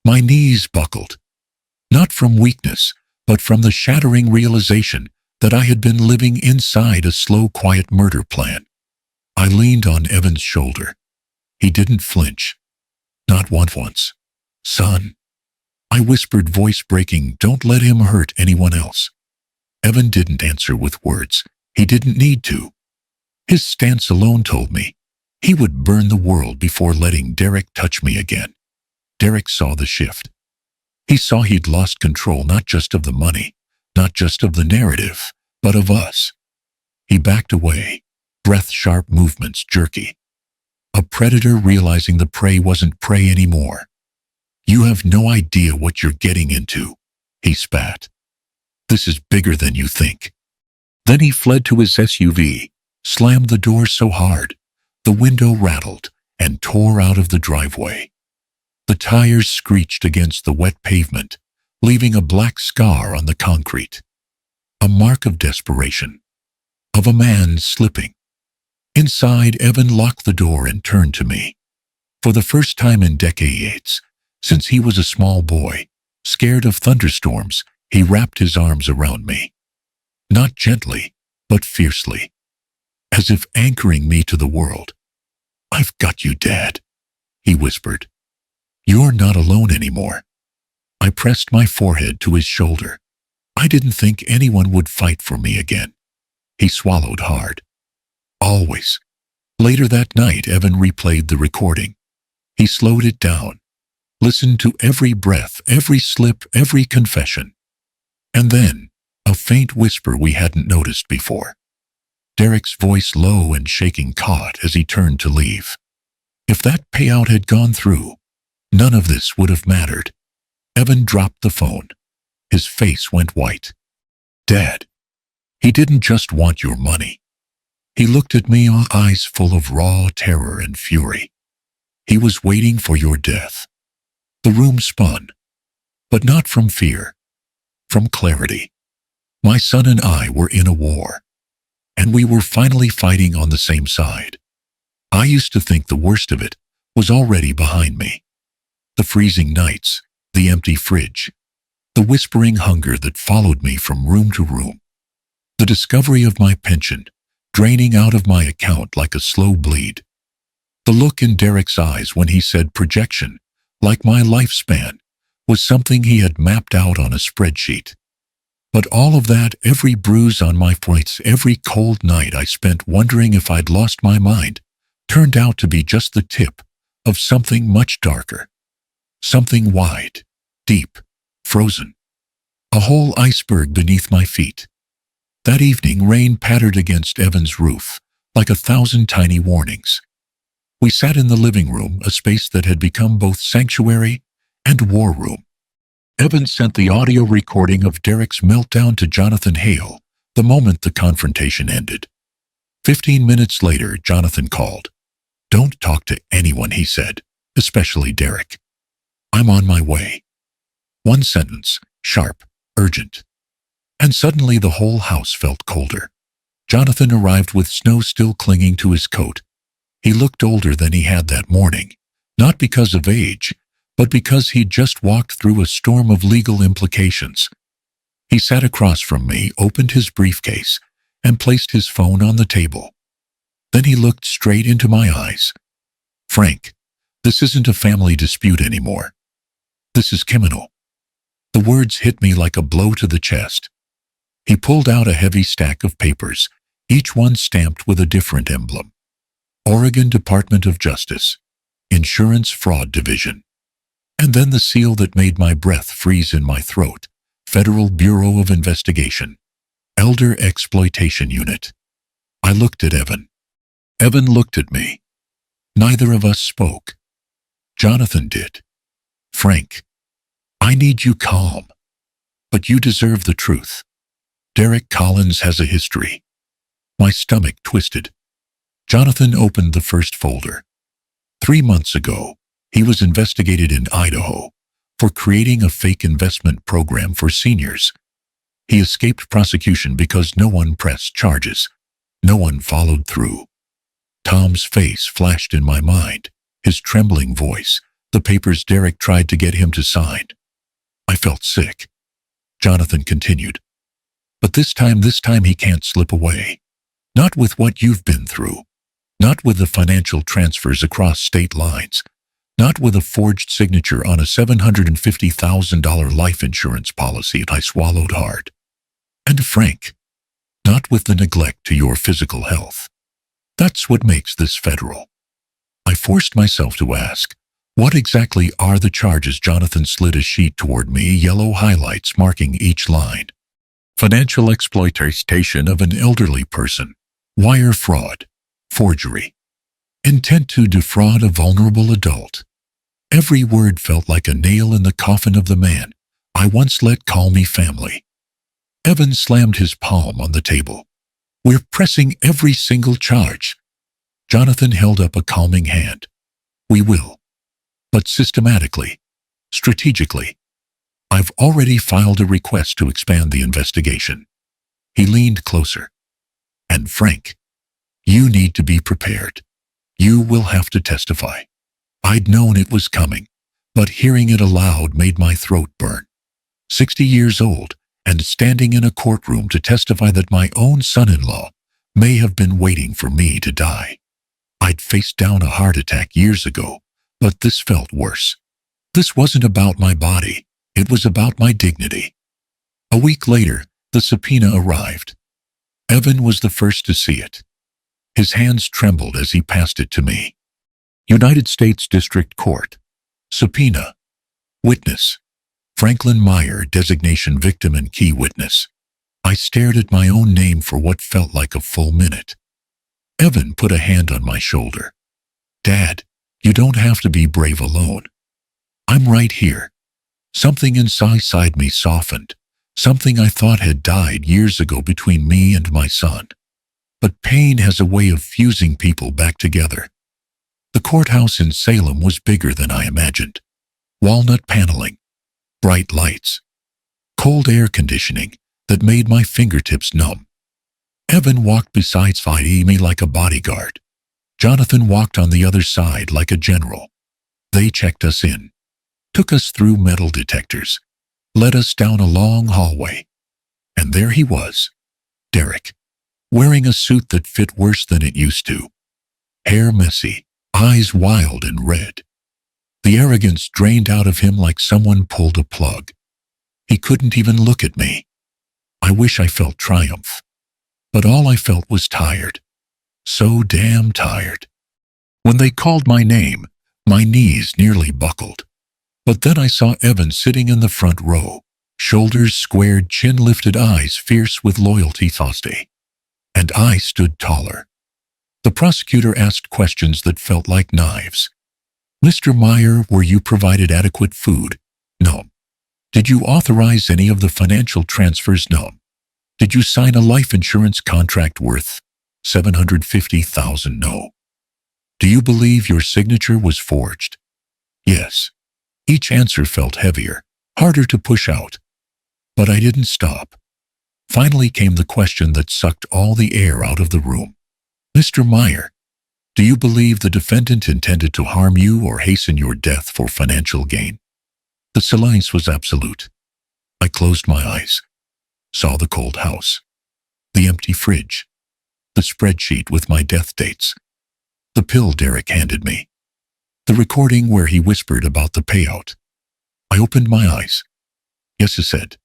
Speaker 1: My knees buckled. Not from weakness, but from the shattering realization that I had been living inside a slow, quiet murder plan. I leaned on Evan's shoulder. He didn't flinch. Not once. Son, I whispered, voice breaking, don't let him hurt anyone else. Evan didn't answer with words. He didn't need to. His stance alone told me he would burn the world before letting Derek touch me again. Derek saw the shift. He saw he'd lost control, not just of the money, not just of the narrative, but of us. He backed away, breath-sharp movements jerky. A predator realizing the prey wasn't prey anymore. You have no idea what you're getting into, he spat. This is bigger than you think. Then he fled to his SUV, slammed the door so hard, the window rattled, and tore out of the driveway. The tires screeched against the wet pavement, leaving a black scar on the concrete, a mark of desperation, of a man slipping. Inside, Evan locked the door and turned to me. For the first time in decades, since he was a small boy, scared of thunderstorms, he wrapped his arms around me. Not gently, but fiercely, as if anchoring me to the world. "I've got you, Dad," he whispered. "You're not alone anymore." I pressed my forehead to his shoulder. I didn't think anyone would fight for me again. He swallowed hard. Always. Later that night, Evan replayed the recording. He slowed it down, listened to every breath, every slip, every confession. And then, a faint whisper we hadn't noticed before. Derek's voice, low and shaking, caught as he turned to leave. If that payout had gone through, none of this would have mattered. Evan dropped the phone. His face went white. "Dad, he didn't just want your money." He looked at me, eyes full of raw terror and fury. "He was waiting for your death." The room spun, but not from fear, from clarity. My son and I were in a war, and we were finally fighting on the same side. I used to think the worst of it was already behind me. The freezing nights, the empty fridge, the whispering hunger that followed me from room to room, the discovery of my pension draining out of my account like a slow bleed. The look in Derek's eyes when he said projection, like my lifespan, was something he had mapped out on a spreadsheet. But all of that, every bruise on my face, every cold night I spent wondering if I'd lost my mind, turned out to be just the tip of something much darker. Something wide, deep, frozen. A whole iceberg beneath my feet. That evening, rain pattered against Evan's roof like 1,000 tiny warnings. We sat in the living room, a space that had become both sanctuary and war room. Evan sent the audio recording of Derek's meltdown to Jonathan Hale the moment the confrontation ended. 15 minutes later, Jonathan called. "Don't talk to anyone," he said, "especially Derek. I'm on my way." One sentence, sharp, urgent. And suddenly the whole house felt colder. Jonathan arrived with snow still clinging to his coat. He looked older than he had that morning, not because of age, but because he'd just walked through a storm of legal implications. He sat across from me, opened his briefcase, and placed his phone on the table. Then he looked straight into my eyes. "Frank, this isn't a family dispute anymore. This is criminal." The words hit me like a blow to the chest. He pulled out a heavy stack of papers, each one stamped with a different emblem. Oregon Department of Justice, Insurance Fraud Division. And then the seal that made my breath freeze in my throat, Federal Bureau of Investigation, Elder Exploitation Unit. I looked at Evan. Evan looked at me. Neither of us spoke. Jonathan did. "Frank, I need you calm, but you deserve the truth. Derek Collins has a history." My stomach twisted. Jonathan opened the first folder. 3 months ago, he was investigated in Idaho for creating a fake investment program for seniors. He escaped prosecution because no one pressed charges. No one followed through. Tom's face flashed in my mind, his trembling voice, the papers Derek tried to get him to sign. I felt sick. Jonathan continued. "But this time he can't slip away. Not with what you've been through. Not with the financial transfers across state lines. Not with a forged signature on a $750,000 life insurance policy." I swallowed hard. "And Frank, not with the neglect to your physical health. That's what makes this federal." I forced myself to ask, "What exactly are the charges?" Jonathan slid a sheet toward me, yellow highlights marking each line. "Financial exploitation of an elderly person, wire fraud, forgery, intent to defraud a vulnerable adult." Every word felt like a nail in the coffin of the man I once let call me family. Evan slammed his palm on the table. "We're pressing every single charge." Jonathan held up a calming hand. "We will. But systematically, strategically. I've already filed a request to expand the investigation. He leaned closer. And Frank, you need to be prepared. You will have to testify. I'd known it was coming, but hearing it aloud made my throat burn. 60 years old, and standing in a courtroom to testify that my own son-in-law may have been waiting for me to die. I'd faced down a heart attack years ago, but this felt worse. This wasn't about my body, it was about my dignity. A week later, the subpoena arrived. Evan was the first to see it. His hands trembled as he passed it to me. United States District Court. Subpoena. Witness. Franklin Meyer, designation victim and key witness. I stared at my own name for what felt like a full minute. Evan put a hand on my shoulder. Dad, you don't have to be brave alone. I'm right here. Something inside me softened. Something I thought had died years ago between me and my son. But pain has a way of fusing people back together. The courthouse in Salem was bigger than I imagined. Walnut paneling, bright lights, cold air conditioning that made my fingertips numb. Evan walked beside me like a bodyguard. Jonathan walked on the other side like a general. They checked us in, took us through metal detectors, led us down a long hallway. And there he was, Derek, wearing a suit that fit worse than it used to. Hair messy, eyes wild and red. The arrogance drained out of him like someone pulled a plug. He couldn't even look at me. I wish I felt triumph. But all I felt was tired. So damn tired. When they called my name, my knees nearly buckled. But then I saw Evan sitting in the front row, shoulders squared, chin lifted, eyes fierce with loyalty. And I stood taller. The prosecutor asked questions that felt like knives. Mr. Meyer, were you provided adequate food? No. Did you authorize any of the financial transfers? No. Did you sign a life insurance contract worth $750,000? No. Do you believe your signature was forged? Yes. Each answer felt heavier, harder to push out. But I didn't stop. Finally came the question that sucked all the air out of the room. Mr. Meyer, do you believe the defendant intended to harm you or hasten your death for financial gain? The silence was absolute. I closed my eyes, saw the cold house, the empty fridge, the spreadsheet with my death dates, the pill Derek handed me, the recording where he whispered about the payout. I opened my eyes. Yes, I said.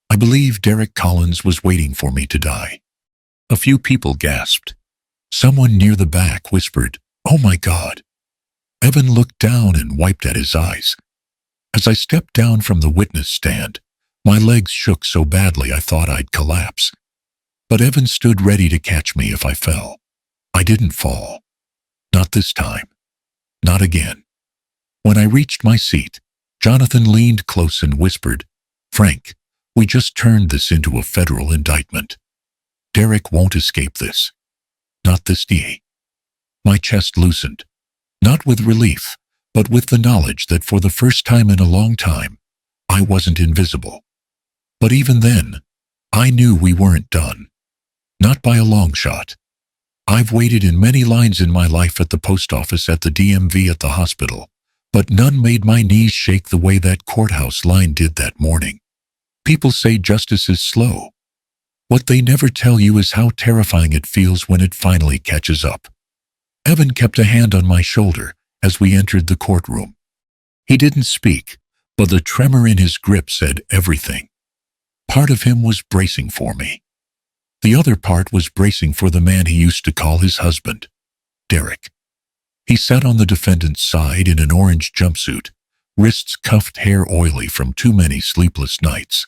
Speaker 1: I believe Derek Collins was waiting for me to die. A few people gasped. Someone near the back whispered, "Oh my God." Evan looked down and wiped at his eyes. As I stepped down from the witness stand, my legs shook so badly I thought I'd collapse. But Evan stood ready to catch me if I fell. I didn't fall. Not this time. Not again. When I reached my seat, Jonathan leaned close and whispered, "Frank, we just turned this into a federal indictment. Derek won't escape this. Not this day." My chest loosened, not with relief, but with the knowledge that for the first time in a long time, I wasn't invisible. But even then, I knew we weren't done. Not by a long shot. I've waited in many lines in my life, at the post office, at the DMV, at the hospital, but none made my knees shake the way that courthouse line did that morning. People say justice is slow. What they never tell you is how terrifying it feels when it finally catches up. Evan kept a hand on my shoulder as we entered the courtroom. He didn't speak, but the tremor in his grip said everything. Part of him was bracing for me. The other part was bracing for the man he used to call his husband, Derek. He sat on the defendant's side in an orange jumpsuit, wrists cuffed, hair oily from too many sleepless nights.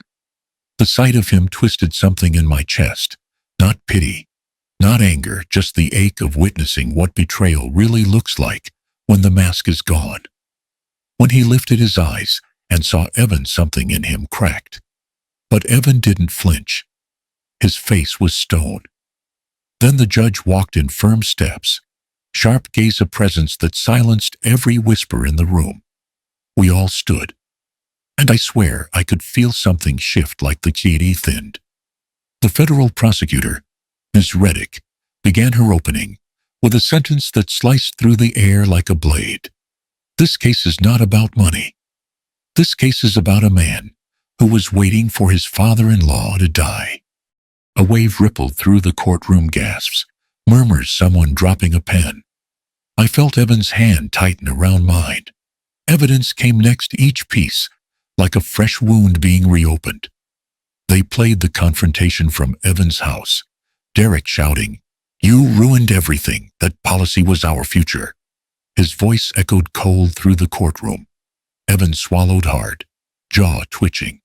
Speaker 1: The sight of him twisted something in my chest, not pity, not anger, just the ache of witnessing what betrayal really looks like when the mask is gone. When he lifted his eyes and saw Evan, something in him cracked. But Evan didn't flinch. His face was stone. Then the judge walked in firm steps, sharp gaze, a presence that silenced every whisper in the room. We all stood. And I swear I could feel something shift like the key thinned. The federal prosecutor, Ms. Reddick, began her opening with a sentence that sliced through the air like a blade. This case is not about money. This case is about a man who was waiting for his father-in-law to die. A wave rippled through the courtroom, gasps, murmurs, someone dropping a pen. I felt Evan's hand tighten around mine. Evidence came next, each piece, like a fresh wound being reopened. They played the confrontation from Evan's house, Derek shouting, "You ruined everything. That policy was our future." His voice echoed cold through the courtroom. Evan swallowed hard, jaw twitching.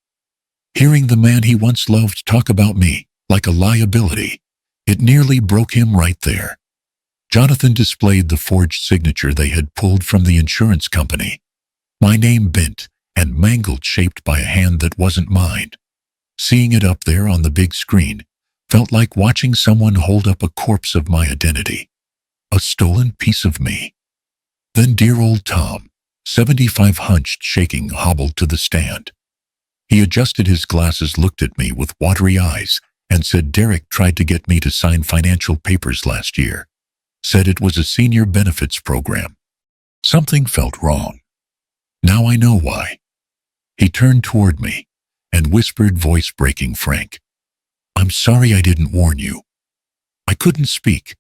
Speaker 1: Hearing the man he once loved talk about me like a liability, it nearly broke him right there. Jonathan displayed the forged signature they had pulled from the insurance company. My name bent and mangled, shaped by a hand that wasn't mine. Seeing it up there on the big screen felt like watching someone hold up a corpse of my identity, a stolen piece of me. Then dear old Tom, 75, hunched, shaking, hobbled to the stand. He adjusted his glasses, looked at me with watery eyes, and said, "Derek tried to get me to sign financial papers last year. Said it was a senior benefits program." Something felt wrong. Now I know why. He turned toward me and whispered, voice breaking, "Frank, I'm sorry I didn't warn you." I couldn't speak.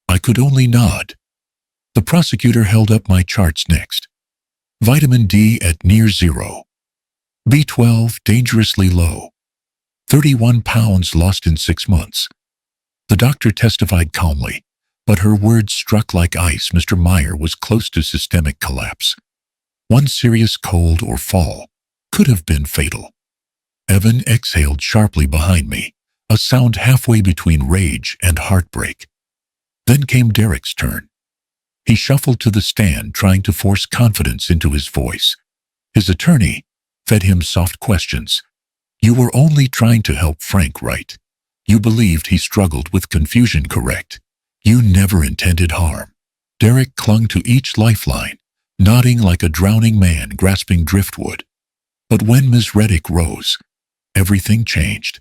Speaker 1: I could only nod. The prosecutor held up my charts next. Vitamin D at near zero. B12 dangerously low. 31 pounds lost in 6 months. The doctor testified calmly, but her words struck like ice. Mr. Meyer was close to systemic collapse. One serious cold or fall could have been fatal. Evan exhaled sharply behind me, a sound halfway between rage and heartbreak. Then came Derek's turn. He shuffled to the stand, trying to force confidence into his voice. His attorney fed him soft questions. "You were only trying to help Frank, right? You believed he struggled with confusion, correct? You never intended harm." Derek clung to each lifeline, nodding like a drowning man grasping driftwood. But when Ms. Reddick rose, everything changed.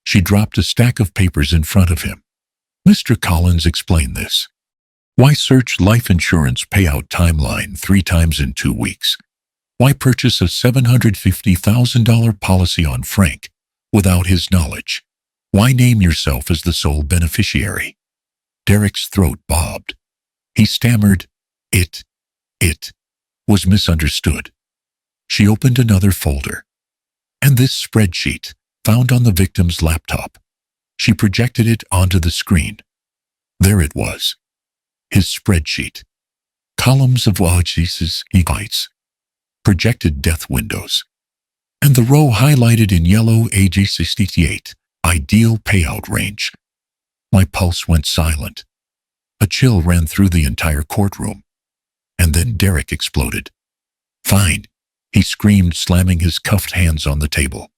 Speaker 1: She dropped a stack of papers in front of him. "Mr. Collins, explain this. Why search life insurance payout timeline 3 times in 2 weeks? Why purchase a $750,000 policy on Frank without his knowledge? Why name yourself as the sole beneficiary?" Derek's throat bobbed. He stammered, It was misunderstood." She opened another folder. And this spreadsheet, found on the victim's laptop. She projected it onto the screen. There it was. His spreadsheet. Columns of Jesus bytes. Projected death windows. And the row highlighted in yellow, age 68, ideal payout range. My pulse went silent. A chill ran through the entire courtroom. And then Derek exploded. "Fine," he screamed, slamming his cuffed hands on the table.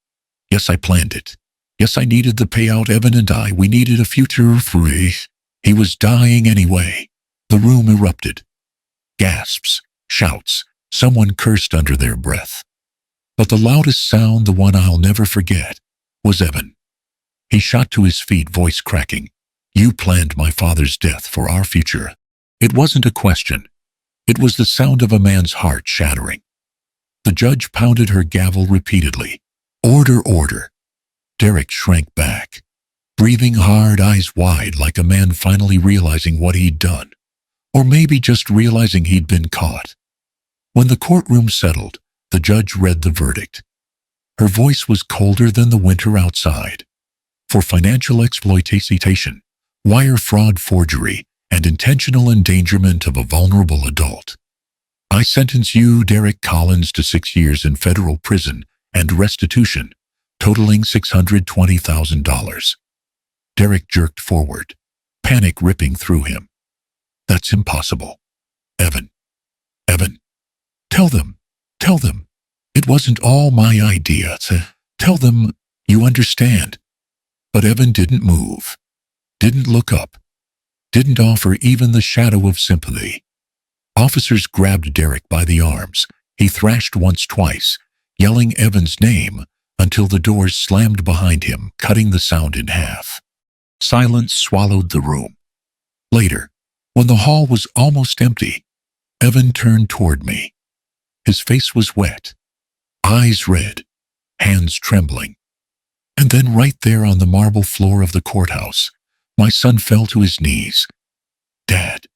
Speaker 1: "Yes, I planned it. Yes, I needed the payout. Evan and I, we needed a future free. He was dying anyway." The room erupted. Gasps, shouts, someone cursed under their breath. But the loudest sound, the one I'll never forget, was Evan. He shot to his feet, voice cracking. "You planned my father's death for our future." It wasn't a question. It was the sound of a man's heart shattering. The judge pounded her gavel repeatedly. "Order, order." Derek shrank back, breathing hard, eyes wide, like a man finally realizing what he'd done. Or maybe just realizing he'd been caught. When the courtroom settled, the judge read the verdict. Her voice was colder than the winter outside. For financial exploitation, wire fraud, forgery, and intentional endangerment of a vulnerable adult, I sentence you, Derek Collins, to 6 years in federal prison and restitution, totaling $620,000. Derek jerked forward, panic ripping through him. "That's impossible. Evan. Tell them. It wasn't all my idea. Tell them, you understand." But Evan didn't move, didn't look up, didn't offer even the shadow of sympathy. Officers grabbed Derek by the arms. He thrashed once, twice. yelling Evan's name until the doors slammed behind him, cutting the sound in half. Silence swallowed the room. Later, when the hall was almost empty, Evan turned toward me. His face was wet, eyes red, hands trembling. And then right there on the marble floor of the courthouse, my son fell to his knees. "Dad,"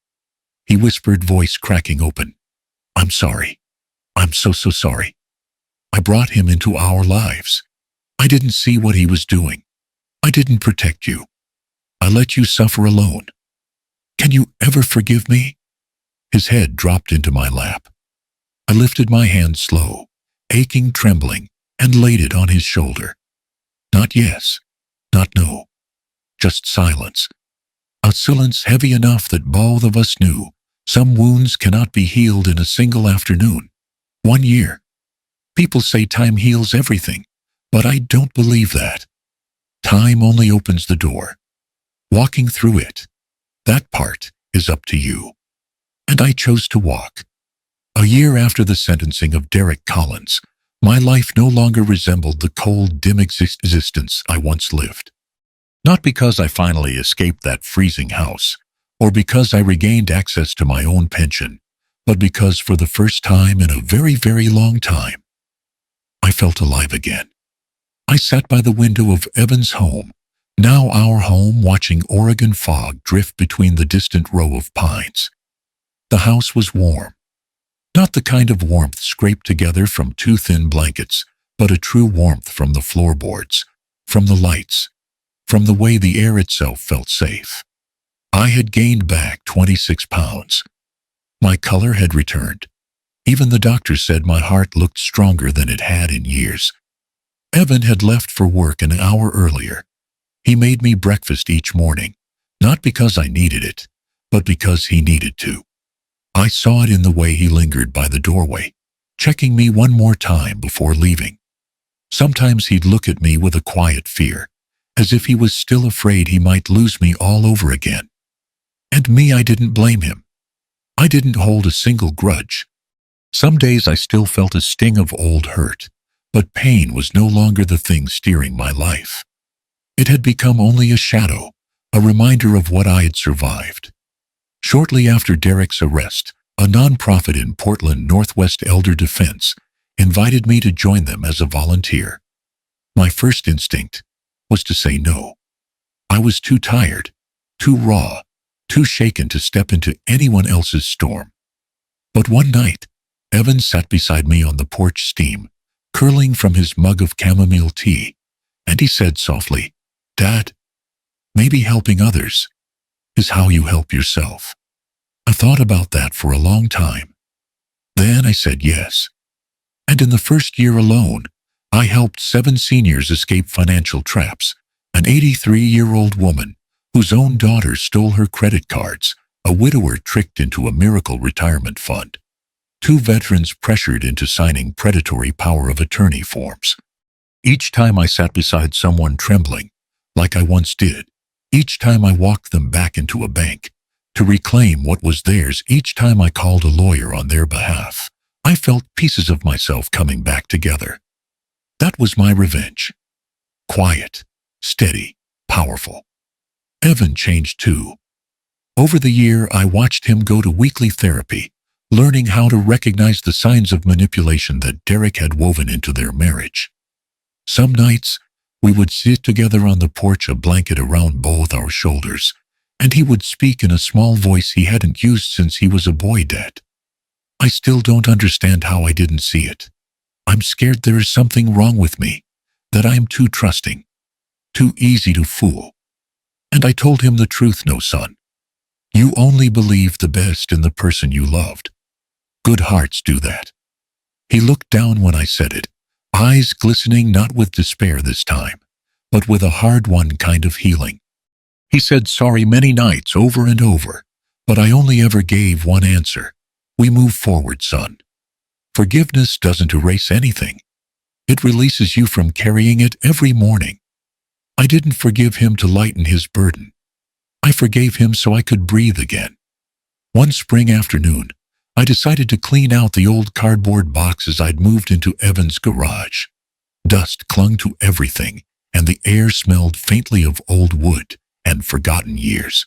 Speaker 1: he whispered, voice cracking open. "I'm sorry. I'm so sorry. I brought him into our lives. I didn't see what he was doing. I didn't protect you. I let you suffer alone. Can you ever forgive me?" His head dropped into my lap. I lifted my hand slow, aching, trembling, and laid it on his shoulder. Not yes, not no, just silence. A silence heavy enough that both of us knew some wounds cannot be healed in a single afternoon. 1 year. People say time heals everything, but I don't believe that. Time only opens the door. Walking through it, that part is up to you. And I chose to walk. A year after the sentencing of Derek Collins, my life no longer resembled the cold, dim existence I once lived. Not because I finally escaped that freezing house, or because I regained access to my own pension, but because for the first time in a very, very long time, I felt alive again. I sat by the window of Evan's home, now our home, watching Oregon fog drift between the distant row of pines. The house was warm. Not the kind of warmth scraped together from 2 thin blankets, but a true warmth from the floorboards, from the lights, from the way the air itself felt safe. I had gained back 26 pounds. My color had returned. Even the doctor said my heart looked stronger than it had in years. Evan had left for work an hour earlier. He made me breakfast each morning, not because I needed it, but because he needed to. I saw it in the way he lingered by the doorway, checking me one more time before leaving. Sometimes he'd look at me with a quiet fear, as if he was still afraid he might lose me all over again. And me, I didn't blame him. I didn't hold a single grudge. Some days I still felt a sting of old hurt, but pain was no longer the thing steering my life. It had become only a shadow, a reminder of what I had survived. Shortly after Derek's arrest, a nonprofit in Portland, Northwest Elder Defense, invited me to join them as a volunteer. My first instinct was to say no. I was too tired, too raw, too shaken to step into anyone else's storm. But one night, Evan sat beside me on the porch, steam curling from his mug of chamomile tea, and he said softly, "Dad, maybe helping others is how you help yourself." I thought about that for a long time. Then I said yes. And in the first year alone, I helped 7 seniors escape financial traps, an 83-year-old woman whose own daughter stole her credit cards, a widower tricked into a miracle retirement fund, 2 veterans pressured into signing predatory power of attorney forms. Each time I sat beside someone trembling, like I once did, each time I walked them back into a bank to reclaim what was theirs, each time I called a lawyer on their behalf, I felt pieces of myself coming back together. That was my revenge. Quiet, steady, powerful. Evan changed too. Over the year, I watched him go to weekly therapy, learning how to recognize the signs of manipulation that Derek had woven into their marriage. Some nights, we would sit together on the porch, a blanket around both our shoulders, and he would speak in a small voice he hadn't used since he was a boy. "Dad, I still don't understand how I didn't see it. I'm scared there is something wrong with me, that I am too trusting, too easy to fool." And I told him the truth. "No, son. You only believe the best in the person you loved. Good hearts do that." He looked down when I said it, eyes glistening, not with despair this time, but with a hard-won kind of healing. He said sorry many nights over and over, but I only ever gave one answer. "We move forward, son. Forgiveness doesn't erase anything. It releases you from carrying it every morning." I didn't forgive him to lighten his burden. I forgave him so I could breathe again. One spring afternoon, I decided to clean out the old cardboard boxes I'd moved into Evan's garage. Dust clung to everything, and the air smelled faintly of old wood and forgotten years.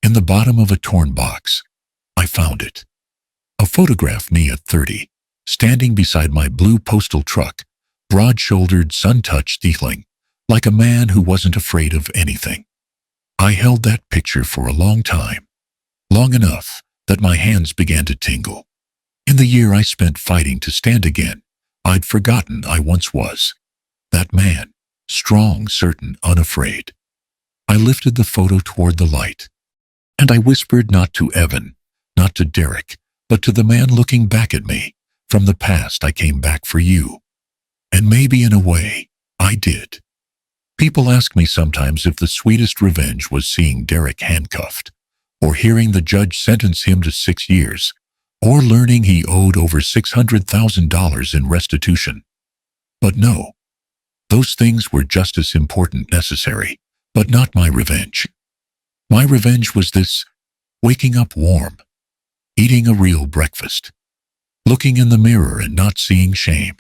Speaker 1: In the bottom of a torn box, I found it. A photograph me at 30, standing beside my blue postal truck, broad-shouldered, sun-touched dealing, like a man who wasn't afraid of anything. I held that picture for a long time, long enough that my hands began to tingle. In the year I spent fighting to stand again, I'd forgotten I once was. That man, strong, certain, unafraid. I lifted the photo toward the light, and I whispered not to Evan, not to Derek, but to the man looking back at me. From the past I came back for you. And maybe in a way, I did. People ask me sometimes if the sweetest revenge was seeing Derek handcuffed, or hearing the judge sentence him to 6 years, or learning he owed over $600,000 in restitution. But no, those things were just as important, necessary, but not my revenge. My revenge was this: waking up warm, eating a real breakfast, looking in the mirror and not seeing shame,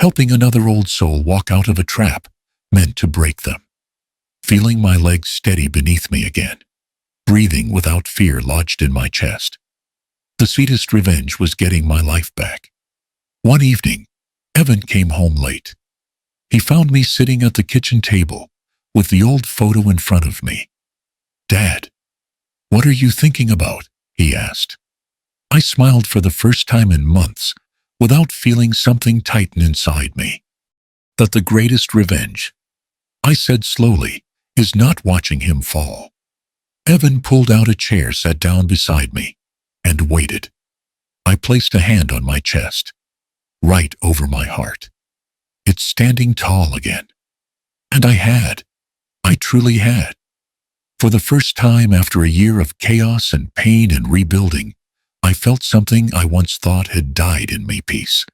Speaker 1: helping another old soul walk out of a trap meant to break them, feeling my legs steady beneath me again, breathing without fear lodged in my chest. The sweetest revenge was getting my life back. One evening, Evan came home late. He found me sitting at the kitchen table with the old photo in front of me. "Dad, what are you thinking about?" he asked. I smiled for the first time in months, without feeling something tighten inside me. "That the greatest revenge," I said slowly, "is not watching him fall." Evan pulled out a chair, sat down beside me, and waited. I placed a hand on my chest, right over my heart. It's standing tall again. And I truly had. For the first time after a year of chaos and pain and rebuilding, I felt something I once thought had died in me: peace.